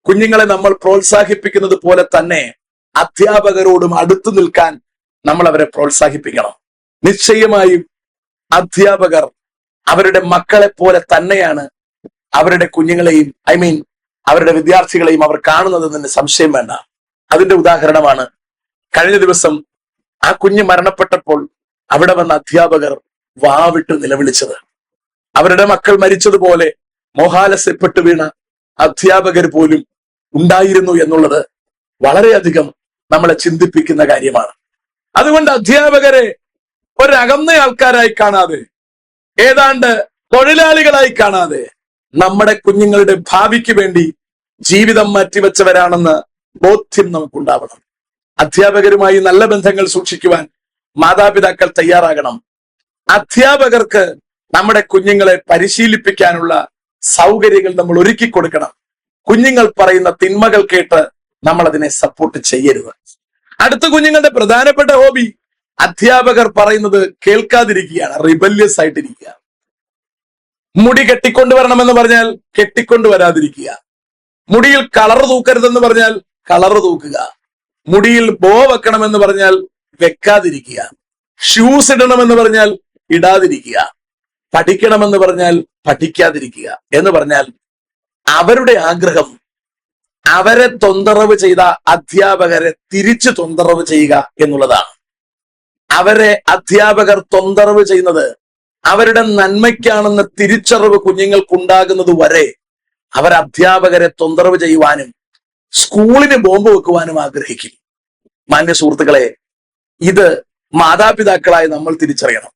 A: കുഞ്ഞുങ്ങളെ നമ്മൾ പ്രോത്സാഹിപ്പിക്കുന്നത് പോലെ തന്നെ അധ്യാപകരോടും അടുത്തു നിൽക്കാൻ നമ്മൾ അവരെ പ്രോത്സാഹിപ്പിക്കണം. നിശ്ചയമായും അധ്യാപകർ അവരുടെ മക്കളെ പോലെ തന്നെയാണ് അവരുടെ കുഞ്ഞുങ്ങളെയും അവരുടെ വിദ്യാർത്ഥികളെയും അവർ കാണുന്നതെന്ന് സംശയം വേണ്ട. അതിന്റെ ഉദാഹരണമാണ് കഴിഞ്ഞ ദിവസം ആ കുഞ്ഞ് മരണപ്പെട്ടപ്പോൾ അവിടെ വന്ന അധ്യാപകർ വാവിട്ട് നിലവിളിച്ചത്. അവരുടെ മക്കൾ മരിച്ചതുപോലെ മോഹാലസ്യപ്പെട്ടു വീണ അധ്യാപകർ പോലും ഉണ്ടായിരുന്നു എന്നുള്ളത് വളരെയധികം നമ്മളെ ചിന്തിപ്പിക്കുന്ന കാര്യമാണ്. അതുകൊണ്ട് അധ്യാപകരെ ഒരകന്ന ആൾക്കാരായി കാണാതെ, ഏതാണ്ട് തൊഴിലാളികളായി കാണാതെ, നമ്മുടെ കുഞ്ഞുങ്ങളുടെ ഭാവിക്ക് വേണ്ടി ജീവിതം മാറ്റിവെച്ചവരാണെന്ന് ബോധ്യം നമുക്കുണ്ടാവണം. അധ്യാപകരുമായി നല്ല ബന്ധങ്ങൾ സൂക്ഷിക്കുവാൻ മാതാപിതാക്കൾ തയ്യാറാകണം. അധ്യാപകർക്ക് നമ്മുടെ കുഞ്ഞുങ്ങളെ പരിശീലിപ്പിക്കാനുള്ള സൗകര്യങ്ങൾ നമ്മൾ ഒരുക്കി കൊടുക്കണം. കുഞ്ഞുങ്ങൾ പറയുന്ന തിന്മകൾ കേട്ട് നമ്മൾ അതിനെ സപ്പോർട്ട് ചെയ്യരുത്. അടുത്ത കുഞ്ഞുങ്ങളുടെ പ്രധാനപ്പെട്ട ഹോബി അധ്യാപകർ പറയുന്നത് കേൾക്കാതിരിക്കുകയാണ്, റിബല്യസ് ആയിട്ടിരിക്കുക. മുടി കെട്ടിക്കൊണ്ടുവരണമെന്ന് പറഞ്ഞാൽ കെട്ടിക്കൊണ്ടുവരാതിരിക്കുക. മുടിയിൽ കളർ തൂക്കരുതെന്ന് പറഞ്ഞാൽ കളർ തൂക്കുക. മുടിയിൽ ബോ വെക്കണമെന്ന് പറഞ്ഞാൽ വെക്കാതിരിക്കുക. ഷൂസ് ഇടണമെന്ന് പറഞ്ഞാൽ ഇടാതിരിക്കുക. പഠിക്കണമെന്ന് പറഞ്ഞാൽ പഠിക്കാതിരിക്കുക. എന്ന് പറഞ്ഞാൽ അവരുടെ ആഗ്രഹം അവരെ തൊന്തറവ് ചെയ്ത അധ്യാപകരെ തിരിച്ചു തൊന്തറവ് ചെയ്യുക എന്നുള്ളതാണ്. അവരെ അധ്യാപകർ തൊന്തറവ് ചെയ്യുന്നത് അവരുടെ നന്മയ്ക്കാണെന്ന തിരിച്ചറിവ് കുഞ്ഞുങ്ങൾക്കുണ്ടാകുന്നത് വരെ അവർ അധ്യാപകരെ തൊന്തറവ് ചെയ്യുവാനും സ്കൂളിന് ബോംബ് വെക്കുവാനും ആഗ്രഹിക്കും. മാന്യ സുഹൃത്തുക്കളെ, ഇത് മാതാപിതാക്കളായി നമ്മൾ തിരിച്ചറിയണം.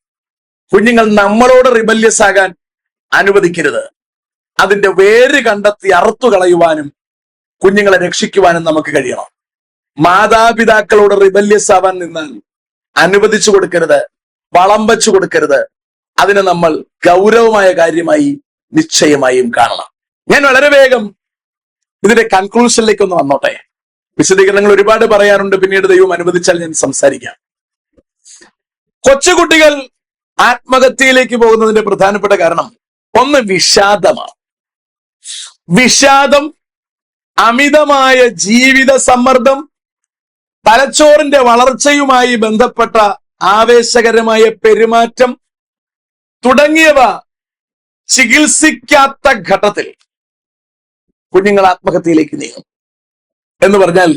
A: കുഞ്ഞുങ്ങൾ നമ്മളോട് റിബല്യസ് ആകാൻ അനുവദിക്കരുത്. അതിന്റെ വേര് കണ്ടെത്തി അറുത്തു കളയുവാനും കുഞ്ഞുങ്ങളെ രക്ഷിക്കുവാനും നമുക്ക് കഴിയണം. മാതാപിതാക്കളോട് റിബല്യസ് ആവാൻ നിന്നാൽ അനുവദിച്ചു കൊടുക്കരുത്, വളം വെച്ചു കൊടുക്കരുത്. അതിനെ നമ്മൾ ഗൗരവമായ കാര്യമായി നിശ്ചയമായും കാണണം. ഞാൻ വളരെ വേഗം ഇതിന്റെ കൺക്ലൂഷനിലേക്ക് ഒന്ന് വന്നോട്ടെ. വിശദീകരണങ്ങൾ ഒരുപാട് പറയാറുണ്ട്, പിന്നീട് ദൈവം അനുവദിച്ചാൽ ഞാൻ സംസാരിക്കാം. കൊച്ചുകുട്ടികൾ ആത്മഹത്യയിലേക്ക് പോകുന്നതിന്റെ പ്രധാനപ്പെട്ട കാരണം ഒന്ന് വിഷാദമാണ്. വിഷാദം, അമിതമായ ജീവിത സമ്മർദ്ദം, തലച്ചോറിന്റെ വളർച്ചയുമായി ബന്ധപ്പെട്ട ആവേശകരമായ പെരുമാറ്റം തുടങ്ങിയവ ചികിത്സിക്കാത്ത ഘട്ടത്തിൽ കുഞ്ഞുങ്ങൾ ആത്മഹത്യയിലേക്ക് നീങ്ങും. എന്ന് പറഞ്ഞാൽ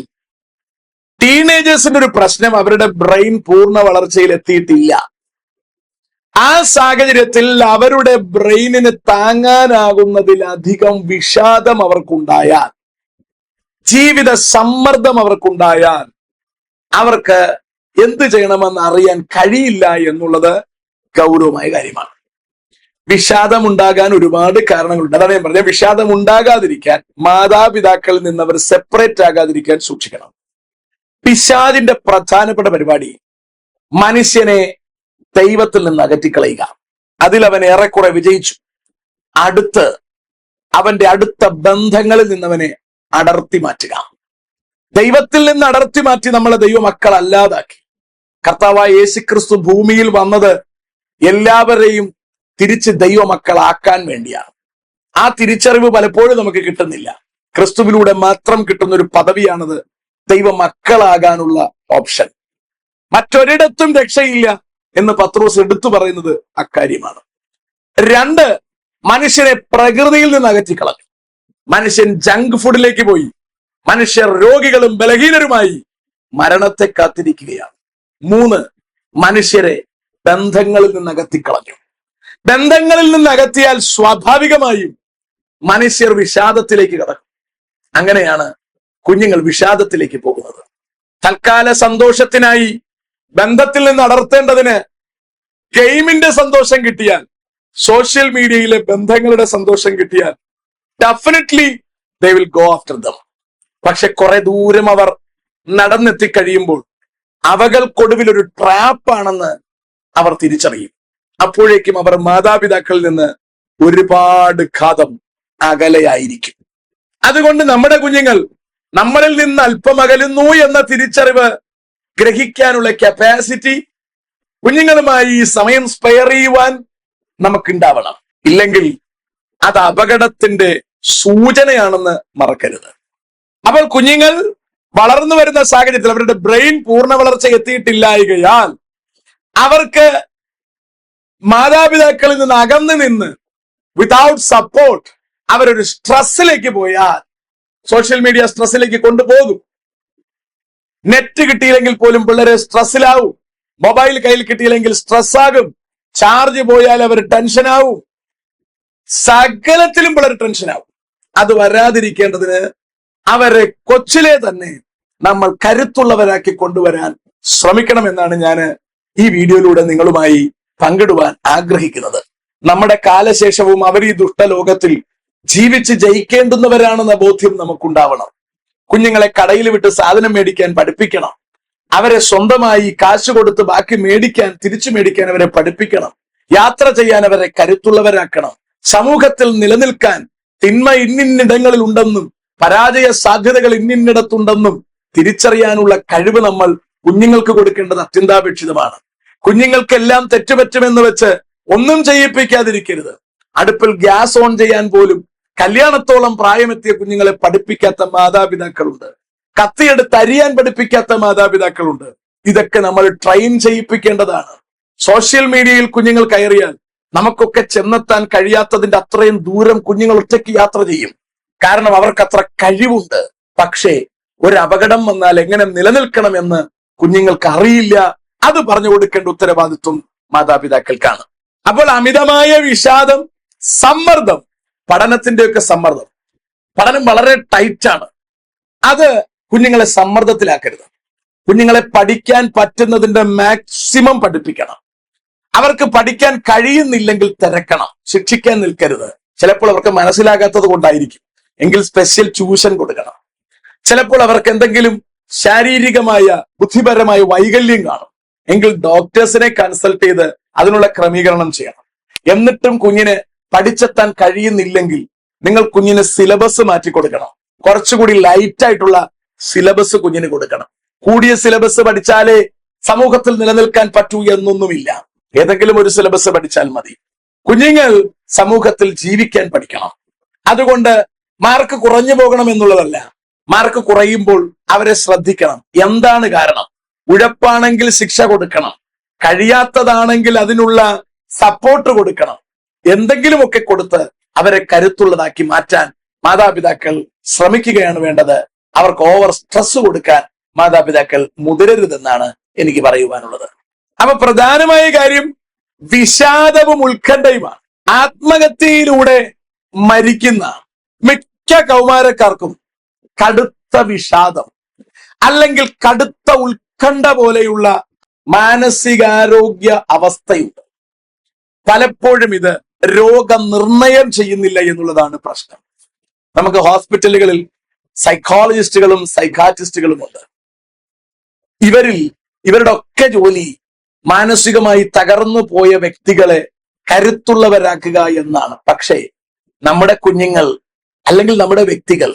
A: ടീനേജേഴ്സിന്റെ ഒരു പ്രശ്നം, അവരുടെ ബ്രെയിൻ പൂർണ്ണ വളർച്ചയിൽ എത്തിയിട്ടില്ല. ആ സാഹചര്യത്തിൽ അവരുടെ ബ്രെയിനിന് താങ്ങാനാകുന്നതിലധികം വിഷാദം അവർക്കുണ്ടായാൽ, ജീവിത സമ്മർദ്ദം അവർക്കുണ്ടായാൽ അവർക്ക് എന്ത് ചെയ്യണമെന്ന് അറിയാൻ കഴിയില്ല എന്നുള്ളത് ഗൗരവമായ കാര്യമാണ്. വിഷാദം ഉണ്ടാകാൻ ഒരുപാട് കാരണങ്ങളുണ്ട്. അതാണ് ഞാൻ പറഞ്ഞത്, വിഷാദം ഉണ്ടാകാതിരിക്കാൻ മാതാപിതാക്കളിൽ നിന്ന് അവർ സെപ്പറേറ്റ് ആകാതിരിക്കാൻ സൂക്ഷിക്കണം. പിശാചിന്റെ പ്രധാനപ്പെട്ട പരിപാടി മനുഷ്യനെ ദൈവത്തിൽ നിന്ന് അകറ്റിക്കളയുക. അതിൽ അവൻ ഏറെക്കുറെ വിജയിച്ചു. അവന്റെ അടുത്ത ബന്ധങ്ങളിൽ നിന്നവനെ അടർത്തി മാറ്റുക. ദൈവത്തിൽ നിന്ന് അടർത്തി മാറ്റി നമ്മളെ ദൈവമക്കൾ അല്ലാതാക്കി. കർത്താവായ യേശുക്രിസ്തു ഭൂമിയിൽ വന്നത് എല്ലാവരെയും തിരിച്ച് ദൈവമക്കളാക്കാൻ വേണ്ടിയാണ്. ആ തിരിച്ചറിവ് പലപ്പോഴും നമുക്ക് കിട്ടുന്നില്ല. ക്രിസ്തുവിലൂടെ മാത്രം കിട്ടുന്ന ഒരു പദവിയാണത്, ദൈവമക്കളാകാനുള്ള ഓപ്ഷൻ. മറ്റൊരിടത്തും രക്ഷയില്ല എന്ന് പത്രോസ് എടുത്തു പറയുന്നത് അക്കാര്യമാണ്. 2, മനുഷ്യനെ പ്രകൃതിയിൽ നിന്ന് അകറ്റിക്കളഞ്ഞു. മനുഷ്യൻ ജങ്ക് ഫുഡിലേക്ക് പോയി. മനുഷ്യർ രോഗികളും ബലഹീനരുമായി മരണത്തെ കാത്തിരിക്കുകയാണ്. 3, മനുഷ്യരെ ബന്ധങ്ങളിൽ നിന്ന് അകറ്റിക്കളഞ്ഞു. ബന്ധങ്ങളിൽ നിന്ന് അകറ്റിയാൽ സ്വാഭാവികമായും മനുഷ്യർ വിഷാദത്തിലേക്ക് കടക്കും. അങ്ങനെയാണ് കുഞ്ഞുങ്ങൾ വിഷാദത്തിലേക്ക് പോകുന്നത്. തൽക്കാല സന്തോഷത്തിനായി ബന്ധത്തിൽ നിന്ന് അടർത്തേണ്ടതിന് ഗെയിമിന്റെ സന്തോഷം കിട്ടിയാൽ, സോഷ്യൽ മീഡിയയിലെ ബന്ധങ്ങളുടെ സന്തോഷം കിട്ടിയാൽ definitely they will go after dum. പക്ഷെ കുറെ ദൂരം അവർ നടന്നെത്തിക്കഴിയുമ്പോൾ അവകൾക്കൊടുവിൽ ഒരു ട്രാപ്പാണെന്ന് അവർ തിരിച്ചറിയും. അപ്പോഴേക്കും അവർ മാതാപിതാക്കളിൽ നിന്ന് ഒരുപാട് ഘാതം അകലെയായിരിക്കും. അതുകൊണ്ട് നമ്മുടെ കുഞ്ഞുങ്ങൾ നമ്മളിൽ നിന്ന് അല്പം അകലുന്നു എന്ന തിരിച്ചറിവ് ഗ്രഹിക്കാനുള്ള കപ്പാസിറ്റി കുഞ്ഞുങ്ങളുമായി സമയം സ്പെയർ ചെയ്യുവാൻ നമുക്കുണ്ടാവണം. ഇല്ലെങ്കിൽ അത് അപകടത്തിന്റെ സൂചനയാണെന്ന് മറക്കരുത്. അപ്പോൾ കുഞ്ഞുങ്ങൾ വളർന്നു വരുന്ന സാഹചര്യത്തിൽ അവരുടെ ബ്രെയിൻ പൂർണ്ണ വളർച്ച എത്തിയിട്ടില്ലായകയാൽ അവർക്ക് മാതാപിതാക്കളിൽ നിന്ന് അകന്നു നിന്ന് വിതൗട്ട് സപ്പോർട്ട് അവരൊരു സ്ട്രെസ്സിലേക്ക് പോയാൽ സോഷ്യൽ മീഡിയ സ്ട്രെസ്സിലേക്ക് കൊണ്ടുപോകും. നെറ്റ് കിട്ടിയില്ലെങ്കിൽ പോലും പിള്ളേരെ സ്ട്രെസ്സിലാവും. മൊബൈൽ കയ്യിൽ കിട്ടിയില്ലെങ്കിൽ സ്ട്രെസ്സാകും. ചാർജ് പോയാൽ അവർ ടെൻഷനാവും. സകലത്തിലും പിള്ളേർ ടെൻഷനാവും. അത് വരാതിരിക്കേണ്ടതിന് അവരെ കൊച്ചിലെ തന്നെ നമ്മൾ കരുത്തുള്ളവരാക്കി കൊണ്ടുവരാൻ ശ്രമിക്കണമെന്നാണ് ഞാൻ ഈ വീഡിയോയിലൂടെ നിങ്ങളുമായി പങ്കിടുവാൻ ആഗ്രഹിക്കുന്നത്. നമ്മുടെ കാലശേഷവും അവർ ഈ ദുഷ്ടലോകത്തിൽ ജീവിച്ച് ജയിക്കേണ്ടുന്നവരാണെന്ന ബോധ്യം നമുക്കുണ്ടാവണം. കുഞ്ഞുങ്ങളെ കടയിൽ വിട്ട് സാധനം മേടിക്കാൻ പഠിപ്പിക്കണം. അവരെ സ്വന്തമായി കാശ് കൊടുത്ത് ബാക്കി മേടിക്കാൻ, തിരിച്ചു മേടിക്കാൻ അവരെ പഠിപ്പിക്കണം. യാത്ര ചെയ്യാൻ അവരെ കരുത്തുള്ളവരാക്കണം. സമൂഹത്തിൽ നിലനിൽക്കാൻ തിന്മ ഇന്നിടങ്ങളിൽ ഉണ്ടെന്നും പരാജയ സാധ്യതകൾ ഇന്നിടത്തുണ്ടെന്നും തിരിച്ചറിയാനുള്ള കഴിവ് നമ്മൾ കുഞ്ഞുങ്ങൾക്ക് കൊടുക്കേണ്ടത് അത്യന്താപേക്ഷിതമാണ്. കുഞ്ഞുങ്ങൾക്കെല്ലാം തെറ്റുപറ്റുമെന്ന് വെച്ച് ഒന്നും ചെയ്യിപ്പിക്കാതിരിക്കരുത്. അടുപ്പിൽ ഗ്യാസ് ഓൺ ചെയ്യാൻ പോലും കല്യാണത്തോളം പ്രായമെത്തിയ കുഞ്ഞുങ്ങളെ പഠിപ്പിക്കാത്ത മാതാപിതാക്കളുണ്ട്. കത്തിയെടുത്ത് അരിയാൻ പഠിപ്പിക്കാത്ത മാതാപിതാക്കളുണ്ട്. ഇതൊക്കെ നമ്മൾ ട്രെയിൻ ചെയ്യിപ്പിക്കേണ്ടതാണ്. സോഷ്യൽ മീഡിയയിൽ കുഞ്ഞുങ്ങൾ കയറിയാൽ നമുക്കൊക്കെ ചെന്നെത്താൻ കഴിയാത്തതിന്റെ അത്രയും ദൂരം കുഞ്ഞുങ്ങൾ ഒറ്റയ്ക്ക് യാത്ര ചെയ്യും. കാരണം അവർക്ക് അത്ര കഴിവുണ്ട്. പക്ഷേ ഒരു അപകടം വന്നാൽ എങ്ങനെ നിലനിൽക്കണമെന്ന് കുഞ്ഞുങ്ങൾക്ക് അറിയില്ല. അത് പറഞ്ഞു കൊടുക്കേണ്ട ഉത്തരവാദിത്വം മാതാപിതാക്കൾക്കാണ്. അപ്പോൾ അമിതമായ വിഷാദം, സമ്മർദ്ദം, പഠനത്തിന്റെയൊക്കെ സമ്മർദ്ദം, പഠനം വളരെ ടൈറ്റാണ്. അത് കുഞ്ഞുങ്ങളെ സമ്മർദ്ദത്തിലാക്കരുത്. കുഞ്ഞുങ്ങളെ പഠിക്കാൻ പറ്റുന്നതിന്റെ മാക്സിമം പഠിപ്പിക്കണം. അവർക്ക് പഠിക്കാൻ കഴിയുന്നില്ലെങ്കിൽ തിരക്കണം. ശിക്ഷിക്കാൻ നിൽക്കരുത്. ചിലപ്പോൾ അവർക്ക് മനസ്സിലാകാത്തത് കൊണ്ടായിരിക്കും. എങ്കിൽ സ്പെഷ്യൽ ട്യൂഷൻ കൊടുക്കണം. ചിലപ്പോൾ അവർക്ക് എന്തെങ്കിലും ശാരീരികമായ ബുദ്ധിപരമായ വൈകല്യം കാണും. എങ്കിൽ ഡോക്ടേഴ്സിനെ കൺസൾട്ട് ചെയ്ത് അതിനുള്ള ക്രമീകരണം ചെയ്യണം. എന്നിട്ടും കുഞ്ഞിന് പഠിച്ചെത്താൻ കഴിയുന്നില്ലെങ്കിൽ നിങ്ങൾ കുഞ്ഞിന് സിലബസ് മാറ്റി കൊടുക്കണം. കുറച്ചുകൂടി ലൈറ്റ് ആയിട്ടുള്ള സിലബസ് കുഞ്ഞിന് കൊടുക്കണം. കൂടിയ സിലബസ് പഠിച്ചാലേ സമൂഹത്തിൽ നിലനിൽക്കാൻ പറ്റൂ എന്നൊന്നുമില്ല. ഏതെങ്കിലും ഒരു സിലബസ് പഠിച്ചാൽ മതി. കുഞ്ഞുങ്ങൾ സമൂഹത്തിൽ ജീവിക്കാൻ പഠിക്കണം. അതുകൊണ്ട് മാർക്ക് കുറഞ്ഞു പോകണം എന്നുള്ളതല്ല. മാർക്ക് കുറയുമ്പോൾ അവരെ ശ്രദ്ധിക്കണം. എന്താണ് കാരണം? ഉഴപ്പാണെങ്കിൽ ശിക്ഷ കൊടുക്കണം. കഴിയാത്തതാണെങ്കിൽ അതിനുള്ള സപ്പോർട്ട് കൊടുക്കണം. എന്തെങ്കിലുമൊക്കെ കൊടുത്ത് അവരെ കരുത്തുള്ളതാക്കി മാറ്റാൻ മാതാപിതാക്കൾ ശ്രമിക്കുകയാണ് വേണ്ടത്. അവർക്ക് ഓവർ സ്ട്രെസ് കൊടുക്കാൻ മാതാപിതാക്കൾ മുതിരരുതെന്നാണ് എനിക്ക് പറയുവാനുള്ളത്. അപ്പൊ പ്രധാനമായ കാര്യം വിഷാദവും ഉത്കണ്ഠയുമാണ്. ആത്മഹത്യയിലൂടെ മരിക്കുന്ന മിക്ക കൗമാരക്കാർക്കും കടുത്ത വിഷാദം അല്ലെങ്കിൽ കടുത്ത ഉത്കണ്ഠ പോലെയുള്ള മാനസികാരോഗ്യ അവസ്ഥയുണ്ട്. പലപ്പോഴും ഇത് രോഗനിർണയം ചെയ്യുന്നില്ല എന്നുള്ളതാണ് പ്രശ്നം. നമുക്ക് ഹോസ്പിറ്റലുകളിൽ സൈക്കോളജിസ്റ്റുകളും സൈക്കാട്രിസ്റ്റുകളും ഉണ്ട്. ഇവരുടെ ഒക്കെ ജോലി മാനസികമായി തകർന്നു പോയ വ്യക്തികളെ കരുത്തുള്ളവരാക്കുക എന്നാണ്. പക്ഷേ നമ്മുടെ കുഞ്ഞുങ്ങൾ അല്ലെങ്കിൽ നമ്മുടെ വ്യക്തികൾ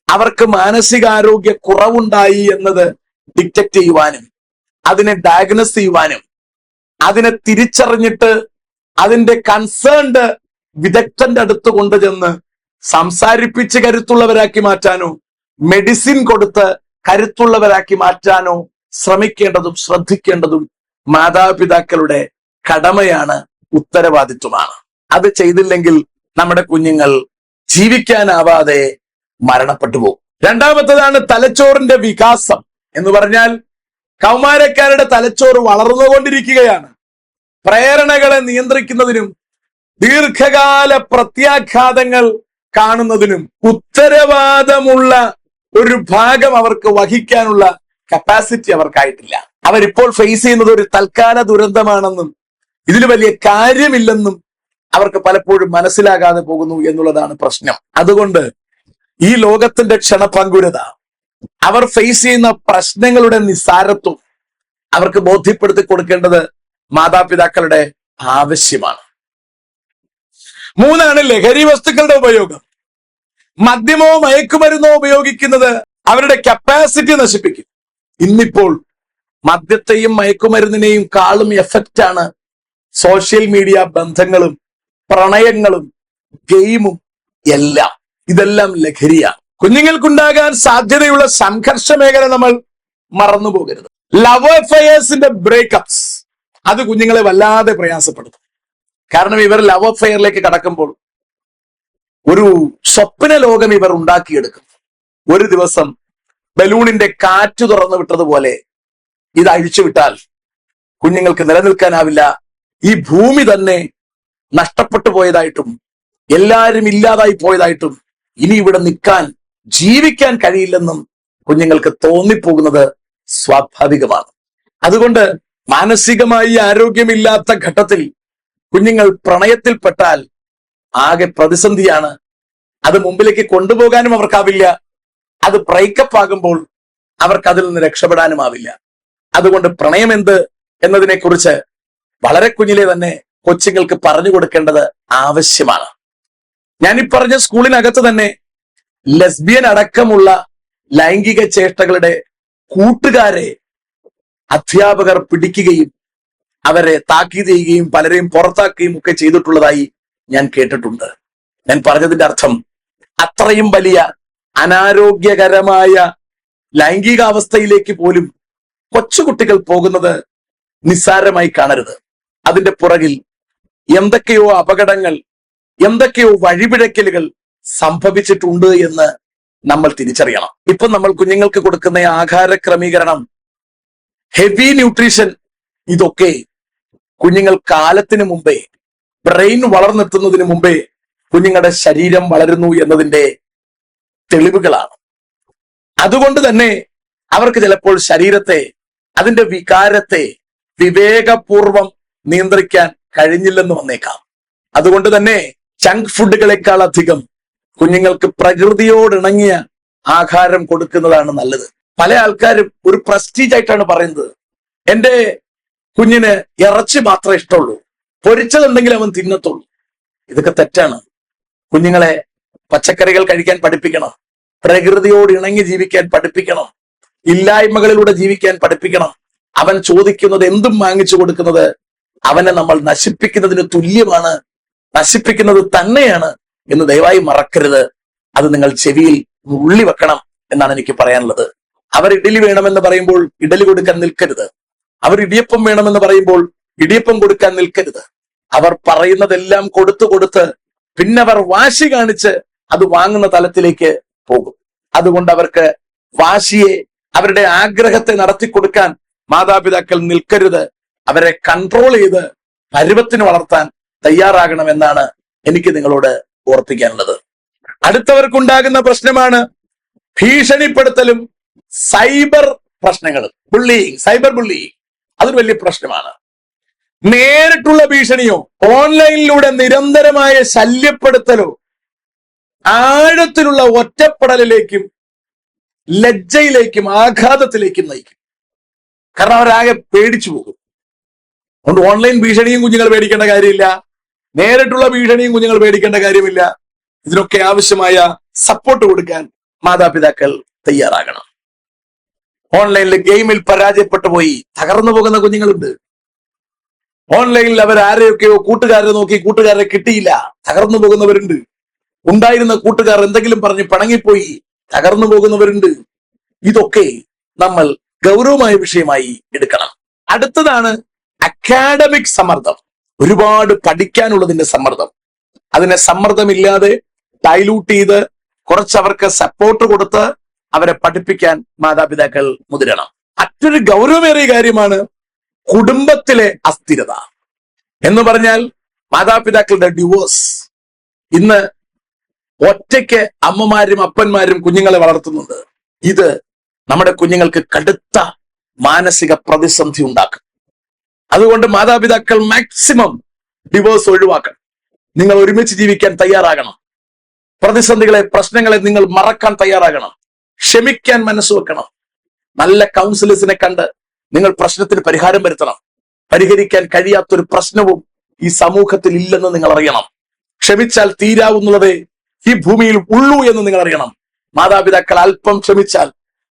A: അവർക്ക് മാനസികാരോഗ്യ കുറവുണ്ടായി എന്നത് ഡിറ്റക്ട് ചെയ്യുവാനും അതിനെ ഡയഗ്നോസ് ചെയ്യുവാനും അതിനെ തിരിച്ചറിഞ്ഞിട്ട് അതിന്റെ കൺസേൺഡ് വിദഗ്ധന്റെ അടുത്ത് കൊണ്ടുചെന്ന് സംസാരിപ്പിച്ച് കരുത്തുള്ളവരാക്കി മാറ്റാനോ മെഡിസിൻ കൊടുത്ത് കരുത്തുള്ളവരാക്കി മാറ്റാനോ ശ്രമിക്കേണ്ടതും ശ്രദ്ധിക്കേണ്ടതും മാതാപിതാക്കളുടെ കടമയാണ്, ഉത്തരവാദിത്വമാണ്. അത് ചെയ്തില്ലെങ്കിൽ നമ്മുടെ കുഞ്ഞുങ്ങൾ ജീവിക്കാനാവാതെ മരണപ്പെട്ടു പോകും. രണ്ടാമത്തേതാണ് തലച്ചോറിന്റെ വികാസം എന്ന് പറഞ്ഞാൽ കൗമാരക്കാരുടെ തലച്ചോറ് വളർന്നുകൊണ്ടിരിക്കുകയാണ്. പ്രേരണകളെ നിയന്ത്രിക്കുന്നതിനും ദീർഘകാല പ്രത്യാഘാതങ്ങൾ കാണുന്നതിനും ഉത്തരവാദമുള്ള ഒരു ഭാഗം അവർക്ക് വഹിക്കാനുള്ള കപ്പാസിറ്റി അവർക്കായിട്ടില്ല. അവരിപ്പോൾ ഫേസ് ചെയ്യുന്നത് ഒരു തൽക്കാല ദുരന്തമാണെന്നും ഇതിൽ വലിയ കാര്യമില്ലെന്നും അവർക്ക് പലപ്പോഴും മനസ്സിലാകാതെ പോകുന്നു എന്നുള്ളതാണ് പ്രശ്നം. അതുകൊണ്ട് ഈ ലോകത്തിന്റെ ക്ഷണഭങ്കുരത, അവർ ഫേസ് ചെയ്യുന്ന പ്രശ്നങ്ങളുടെ നിസ്സാരത്വം അവർക്ക് ബോധ്യപ്പെടുത്തി കൊടുക്കേണ്ടത് മാതാപിതാക്കളുടെ ആവശ്യമാണ്. മൂന്നാണ് ലഹരി വസ്തുക്കളുടെ ഉപയോഗം. മദ്യമോ മയക്കുമരുന്നോ ഉപയോഗിക്കുന്നത് അവരുടെ കപ്പാസിറ്റി നശിപ്പിക്കും. ഇന്നിപ്പോൾ മദ്യത്തെയും മയക്കുമരുന്നിനെയും കാളും എഫക്റ്റാണ് സോഷ്യൽ മീഡിയ ബന്ധങ്ങളും പ്രണയങ്ങളും ഗെയിമും എല്ലാം. ഇതെല്ലാം ലഹരിയാണ്. കുഞ്ഞുങ്ങൾക്കുണ്ടാകാൻ സാധ്യതയുള്ള സംഘർഷ മേഖല നമ്മൾ മറന്നു പോകരുത്. ലവ് അഫയേഴ്സിന്റെ ബ്രേക്കപ്സ് അത് കുഞ്ഞുങ്ങളെ വല്ലാതെ പ്രയാസപ്പെടുത്തും. കാരണം ഇവർ ലവ് അഫെയറിലേക്ക് കടക്കുമ്പോൾ ഒരു സ്വപ്ന ലോകം ഇവർ ഉണ്ടാക്കിയെടുക്കും. ഒരു ദിവസം ബലൂണിന്റെ കാറ്റ് തുറന്നു വിട്ടതുപോലെ ഇത് അഴിച്ചുവിട്ടാൽ കുഞ്ഞുങ്ങൾക്ക് നിലനിൽക്കാനാവില്ല. ഈ ഭൂമി തന്നെ നഷ്ടപ്പെട്ടു പോയതായിട്ടും എല്ലാവരും ഇല്ലാതായി പോയതായിട്ടും ഇനി ഇവിടെ നിൽക്കാൻ ജീവിക്കാൻ കഴിയില്ലെന്നും കുഞ്ഞുങ്ങൾക്ക് തോന്നിപ്പോകുന്നത് സ്വാഭാവികമാണ്. അതുകൊണ്ട് മാനസികമായി ആരോഗ്യമില്ലാത്ത ഘട്ടത്തിൽ കുഞ്ഞുങ്ങൾ പ്രണയത്തിൽപ്പെട്ടാൽ ആകെ പ്രതിസന്ധിയാണ്. അത് മുമ്പിലേക്ക് കൊണ്ടുപോകാനും അവർക്കാവില്ല. അത് ബ്രേക്കപ്പ് ആകുമ്പോൾ അവർക്ക് അതിൽ നിന്ന് രക്ഷപ്പെടാനും ആവില്ല. അതുകൊണ്ട് പ്രണയം എന്ത് എന്നതിനെ കുറിച്ച് വളരെ കുഞ്ഞിലെ തന്നെ കൊച്ചുങ്ങൾക്ക് പറഞ്ഞു കൊടുക്കേണ്ടത് ആവശ്യമാണ്. ഞാനീ പറഞ്ഞ സ്കൂളിനകത്ത് തന്നെ ലെസ്ബിയൻ അടക്കമുള്ള ലൈംഗിക ചേഷ്ടകളുടെ കൂട്ടുകാരെ അധ്യാപകർ പിടിക്കുകയും അവരെ താക്കീത് ചെയ്യുകയും പലരെയും പുറത്താക്കുകയും ഒക്കെ ചെയ്തിട്ടുള്ളതായി ഞാൻ കേട്ടിട്ടുണ്ട്. ഞാൻ പറഞ്ഞതിന്റെ അർത്ഥം അത്രയും വലിയ അനാരോഗ്യകരമായ ലൈംഗികാവസ്ഥയിലേക്ക് പോലും കൊച്ചുകുട്ടികൾ പോകുന്നത് നിസ്സാരമായി കാണരുത്. അതിന്റെ പുറകിൽ എന്തൊക്കെയോ അപകടങ്ങൾ, എന്തൊക്കെയോ വഴിപിഴക്കലുകൾ സംഭവിച്ചിട്ടുണ്ട് എന്ന് നമ്മൾ തിരിച്ചറിയണം. ഇപ്പൊ നമ്മൾ കുഞ്ഞുങ്ങൾക്ക് കൊടുക്കുന്ന ആഹാര ക്രമീകരണം, ഹെവി ന്യൂട്രീഷൻ, ഇതൊക്കെ കുഞ്ഞുങ്ങൾ കാലത്തിന് മുമ്പേ, ബ്രെയിൻ വളർന്നെത്തുന്നതിന് മുമ്പേ കുഞ്ഞുങ്ങളുടെ ശരീരം വളരുന്നു എന്നതിന്റെ തെളിവുകളാണ്. അതുകൊണ്ട് തന്നെ അവർക്ക് ചിലപ്പോൾ ശരീരത്തെ, അതിന്റെ വികാരത്തെ വിവേകപൂർവം നിയന്ത്രിക്കാൻ കഴിഞ്ഞില്ലെന്ന് വന്നേക്കാം. അതുകൊണ്ട് തന്നെ ജങ്ക് ഫുഡുകളെക്കാൾ അധികം കുഞ്ഞുങ്ങൾക്ക് പ്രകൃതിയോടിണങ്ങിയ ആഹാരം കൊടുക്കുന്നതാണ് നല്ലത്. പല ആൾക്കാരും ഒരു പ്രസ്റ്റീജ് ആയിട്ടാണ് പറയുന്നത്, എന്റെ കുഞ്ഞിന് ഇറച്ചി മാത്രമേ ഇഷ്ടമുള്ളൂ, പൊരിച്ചതുണ്ടെങ്കിൽ അവൻ തിന്നത്തുള്ളൂ. ഇതൊക്കെ തെറ്റാണ്. കുഞ്ഞുങ്ങളെ പച്ചക്കറികൾ കഴിക്കാൻ പഠിപ്പിക്കണം, പ്രകൃതിയോട് ഇണങ്ങി ജീവിക്കാൻ പഠിപ്പിക്കണം, ഇല്ലായ്മകളിലൂടെ ജീവിക്കാൻ പഠിപ്പിക്കണം. അവൻ ചോദിക്കുന്നത് എന്തും വാങ്ങിച്ചു കൊടുക്കുന്നത് അവനെ നമ്മൾ നശിപ്പിക്കുന്നതിന് തുല്യമാണ്, നശിപ്പിക്കുന്നത് തന്നെയാണ് എന്ന് ദയവായി മറക്കരുത്. അത് നിങ്ങൾ ചെവിയിൽ ഉള്ളി വെക്കണം എന്നാണ് എനിക്ക് പറയാനുള്ളത്. അവർ ഇഡലി വേണമെന്ന് പറയുമ്പോൾ ഇഡലി കൊടുക്കാൻ നിൽക്കരുത്. അവർ ഇടിയപ്പം വേണമെന്ന് പറയുമ്പോൾ ഇടിയപ്പം കൊടുക്കാൻ നിൽക്കരുത്. അവർ പറയുന്നതെല്ലാം കൊടുത്ത് പിന്നെ അവർ വാശി കാണിച്ച് അത് വാങ്ങുന്ന തലത്തിലേക്ക് പോകും. അതുകൊണ്ട് അവർക്ക് വാശിയെ, അവരുടെ ആഗ്രഹത്തെ നടത്തിക്കൊടുക്കാൻ മാതാപിതാക്കൾ നിൽക്കരുത്. അവരെ കൺട്രോൾ ചെയ്ത് പരുവത്തിന് വളർത്താൻ തയ്യാറാകണമെന്നാണ് എനിക്ക് നിങ്ങളോട് ഓർപ്പിക്കാനുള്ളത്. അടുത്തവർക്കുണ്ടാകുന്ന പ്രശ്നമാണ് ഭീഷണിപ്പെടുത്തലും സൈബർ പ്രശ്നങ്ങളും. ബുള്ളിയിങ്, സൈബർ ബുള്ളിയിങ് അതൊരു വലിയ പ്രശ്നമാണ്. നേരിട്ടുള്ള ഭീഷണിയോ ഓൺലൈനിലൂടെ നിരന്തരമായ ശല്യപ്പെടുത്തലോ ആഴത്തിലുള്ള ഒറ്റപ്പെടലിലേക്കും ലജ്ജയിലേക്കും ആഘാതത്തിലേക്കും നയിക്കും. കാരണം അവരാകെ പേടിച്ചു പോകും. അതുകൊണ്ട് ഓൺലൈൻ ഭീഷണിയും കുഞ്ഞുങ്ങൾ പേടിക്കേണ്ട കാര്യമില്ല, നേരിട്ടുള്ള ഭീഷണിയും കുഞ്ഞുങ്ങൾ പേടിക്കേണ്ട കാര്യമില്ല. ഇതിനൊക്കെ ആവശ്യമായ സപ്പോർട്ട് കൊടുക്കാൻ മാതാപിതാക്കൾ തയ്യാറാകണം. ഓൺലൈനിൽ ഗെയിമിൽ പരാജയപ്പെട്ടു പോയി തകർന്നു പോകുന്ന കുഞ്ഞുങ്ങളുണ്ട്. ഓൺലൈനിൽ അവർ ആരെയൊക്കെയോ കൂട്ടുകാരെ നോക്കി കൂട്ടുകാരെ കിട്ടിയില്ല, തകർന്നു പോകുന്നവരുണ്ട്. ഉണ്ടായിരുന്ന കൂട്ടുകാർ എന്തെങ്കിലും പറഞ്ഞ് പിണങ്ങിപ്പോയി തകർന്നു പോകുന്നവരുണ്ട്. ഇതൊക്കെ നമ്മൾ ഗൗരവമായ വിഷയമായി എടുക്കണം. അടുത്തതാണ് അക്കാഡമിക് സമ്മർദ്ദം. ഒരുപാട് പഠിക്കാനുള്ളതിന്റെ സമ്മർദ്ദം. അതിനെ സമ്മർദ്ദമില്ലാതെ ഡൈലൂട്ട് ചെയ്ത് കുറച്ചവർക്ക് സപ്പോർട്ട് കൊടുത്ത് അവരെ പഠിപ്പിക്കാൻ മാതാപിതാക്കൾ മുതിരണം. മറ്റൊരു ഗൗരവമേറിയ കാര്യമാണ് കുടുംബത്തിലെ അസ്ഥിരത എന്ന് പറഞ്ഞാൽ മാതാപിതാക്കളുടെ ഡിവോഴ്സ്. ഇന്ന് ഒറ്റയ്ക്ക് അമ്മമാരും അപ്പന്മാരും കുഞ്ഞുങ്ങളെ വളർത്തുന്നുണ്ട്. ഇത് നമ്മുടെ കുഞ്ഞുങ്ങൾക്ക് കടുത്ത മാനസിക പ്രതിസന്ധി ഉണ്ടാക്കും. അതുകൊണ്ട് മാതാപിതാക്കൾ മാക്സിമം ഡിവോഴ്സ് ഒഴിവാക്കണം. നിങ്ങൾ ഒരുമിച്ച് ജീവിക്കാൻ തയ്യാറാകണം. പ്രതിസന്ധികളെ, പ്രശ്നങ്ങളെ നിങ്ങൾ മറക്കാൻ തയ്യാറാകണം. ക്ഷമിക്കാൻ മനസ്സ് വെക്കണം. നല്ല കൗൺസിലേഴ്സിനെ കണ്ട് നിങ്ങൾ പ്രശ്നത്തിന് പരിഹാരം വരുത്തണം. പരിഹരിക്കാൻ കഴിയാത്തൊരു പ്രശ്നവും ഈ സമൂഹത്തിൽ ഇല്ലെന്ന് നിങ്ങൾ അറിയണം. ക്ഷമിച്ചാൽ തീരാവുന്നതേ ഈ ഭൂമിയിൽ ഉള്ളൂ എന്ന് നിങ്ങൾ അറിയണം. മാതാപിതാക്കൾ അല്പം ക്ഷമിച്ചാൽ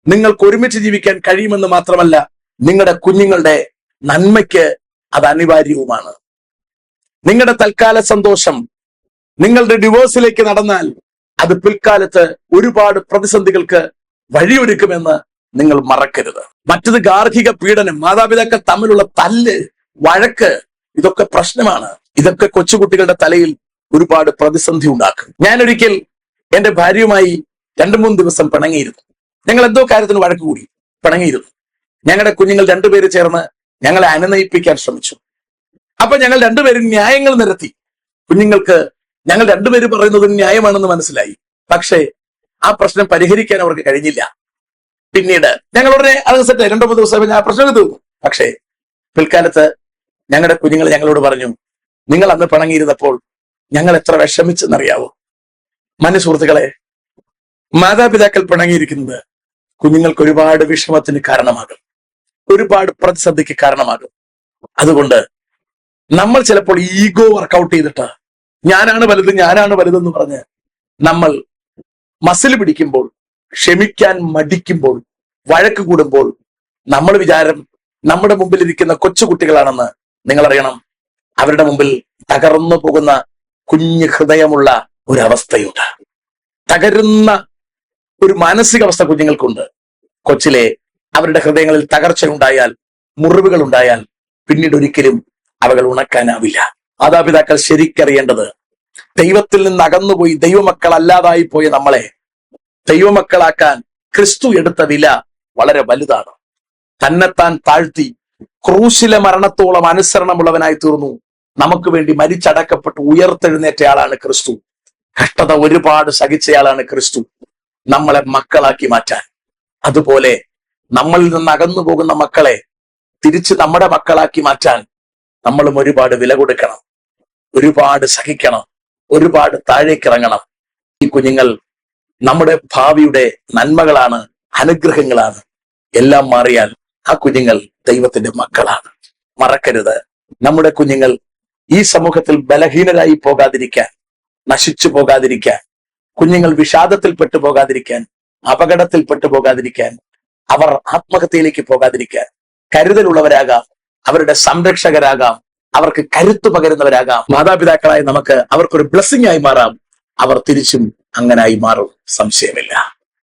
A: നിങ്ങൾക്ക് ഒരുമിച്ച് ജീവിക്കാൻ കഴിയുമെന്ന് മാത്രമല്ല, നിങ്ങളുടെ കുഞ്ഞുങ്ങളുടെ നന്മയ്ക്ക് അത് അനിവാര്യവുമാണ്. നിങ്ങളുടെ തൽക്കാല സന്തോഷം നിങ്ങളുടെ ഡിവോഴ്സിലേക്ക് നടന്നാൽ അത് പിൽക്കാലത്ത് ഒരുപാട് പ്രതിസന്ധികൾക്ക് വഴിയൊരുക്കുമെന്ന് നിങ്ങൾ മറക്കരുത്. മറ്റത് ഗാർഹിക പീഡനം, മാതാപിതാക്കൾ തമ്മിലുള്ള തല്ല്, വഴക്ക്, ഇതൊക്കെ പ്രശ്നമാണ്. ഇതൊക്കെ കൊച്ചുകുട്ടികളുടെ തലയിൽ ഒരുപാട് പ്രതിസന്ധി ഉണ്ടാക്കും. ഞാനൊരിക്കൽ എന്റെ ഭാര്യയുമായി 2-3 ദിവസം പിണങ്ങിയിരുന്നു. ഞങ്ങൾ എന്തോ കാര്യത്തിന് വഴക്ക് കൂടി പിണങ്ങിയിരുന്നു. ഞങ്ങളുടെ കുഞ്ഞുങ്ങൾ 2 പേര് ചേർന്ന് ഞങ്ങളെ അനുനയിപ്പിക്കാൻ ശ്രമിച്ചു. അപ്പൊ ഞങ്ങൾ 2 പേരും ന്യായങ്ങൾ നിരത്തി. കുഞ്ഞുങ്ങൾക്ക് ഞങ്ങൾ 2 പേര് പറയുന്നത് ന്യായമാണെന്ന് മനസ്സിലായി. പക്ഷേ ആ പ്രശ്നം പരിഹരിക്കാൻ അവർക്ക് കഴിഞ്ഞില്ല. പിന്നീട് ഞങ്ങളുടനെ അത് സെറ്റായി. 2-3 ദിവസം ആ പ്രശ്നം തീർന്നു. പക്ഷേ പിൽക്കാലത്ത് ഞങ്ങളുടെ കുഞ്ഞുങ്ങൾ ഞങ്ങളോട് പറഞ്ഞു, നിങ്ങൾ അന്ന് പിണങ്ങിയിരുന്നപ്പോൾ ഞങ്ങൾ എത്ര വിഷമിച്ചെന്നറിയാവോ? സുഹൃത്തുക്കളെ, മാതാപിതാക്കൾ പിണങ്ങിയിരിക്കുന്നത് കുഞ്ഞുങ്ങൾക്ക് ഒരുപാട് വിഷമത്തിന് കാരണമാകും, ഒരുപാട് പ്രതിസന്ധിക്ക് കാരണമാകും. അതുകൊണ്ട് നമ്മൾ ചിലപ്പോൾ ഈഗോ വർക്കൗട്ട് ചെയ്തിട്ട് ഞാനാണ് വലുതെന്ന് പറഞ്ഞ് നമ്മൾ മസിൽ പിടിക്കുമ്പോൾ, ക്ഷമിക്കാൻ മടിക്കുമ്പോൾ, വഴക്ക് കൂടുമ്പോൾ നമ്മൾ വിചാരം നമ്മുടെ മുമ്പിൽ ഇരിക്കുന്ന കൊച്ചുകുട്ടികളാണെന്ന്. നിങ്ങൾ അറിയണം, അവരുടെ മുമ്പിൽ തകർന്നു പോകുന്ന കുഞ്ഞു ഹൃദയമുള്ള ഒരവസ്ഥയുണ്ട്. തകരുന്ന ഒരു മാനസികാവസ്ഥ കുഞ്ഞുങ്ങൾക്കുണ്ട്. കൊച്ചിലെ അവരുടെ ഹൃദയങ്ങളിൽ തകർച്ചയുണ്ടായാൽ, മുറിവുകൾ ഉണ്ടായാൽ പിന്നീട് ഒരിക്കലും അവകൾ ഉണക്കാനാവില്ല. മാതാപിതാക്കൾ ശരിക്കറിയേണ്ടത്, ദൈവത്തിൽ നിന്ന് അകന്നുപോയി ദൈവമക്കൾ അല്ലാതായി പോയ നമ്മളെ ദൈവമക്കളാക്കാൻ ക്രിസ്തു എടുത്ത വില വളരെ വലുതാണ്. തന്നെത്താൻ താഴ്ത്തി ക്രൂശിലെ മരണത്തോളം അനുസരണമുള്ളവനായി തീർന്നു. നമുക്ക് വേണ്ടി മരിച്ചടക്കപ്പെട്ട് ഉയർത്തെഴുന്നേറ്റയാളാണ് ക്രിസ്തു. കഷ്ടത ഒരുപാട് സഹിച്ചയാളാണ് ക്രിസ്തു, നമ്മളെ മക്കളാക്കി മാറ്റാൻ. അതുപോലെ നമ്മളിൽ നിന്ന് അകന്നു പോകുന്ന മക്കളെ തിരിച്ച് നമ്മുടെ മക്കളാക്കി മാറ്റാൻ നമ്മളും ഒരുപാട് വില കൊടുക്കണം, ഒരുപാട് സഹിക്കണം, ഒരുപാട് താഴേക്കിറങ്ങണം. ഈ കുഞ്ഞുങ്ങൾ നമ്മുടെ ഭാവിയുടെ നന്മകളാണ്, അനുഗ്രഹങ്ങളാണ്. എല്ലാം മാറിയാൽ ആ കുഞ്ഞുങ്ങൾ ദൈവത്തിന്റെ മക്കളാണ്. മറക്കരുത്, നമ്മുടെ കുഞ്ഞുങ്ങൾ ഈ സമൂഹത്തിൽ ബലഹീനരായി പോകാതിരിക്കാൻ, നശിച്ചു പോകാതിരിക്കാൻ, കുഞ്ഞുങ്ങൾ വിഷാദത്തിൽ പെട്ടുപോകാതിരിക്കാൻ, അപകടത്തിൽ പെട്ടുപോകാതിരിക്കാൻ, അവർ ആത്മഹത്യയിലേക്ക് പോകാതിരിക്കാൻ കരുതലുള്ളവരാകാം, അവരുടെ സംരക്ഷകരാകാം, അവർക്ക് കരുത്തു പകരുന്നവരാകാം. മാതാപിതാക്കളായി നമുക്ക് അവർക്കൊരു ബ്ലെസ്സിംഗ് ആയി മാറാം. അവർ തിരിച്ചും അങ്ങനായി മാറും, സംശയമില്ല.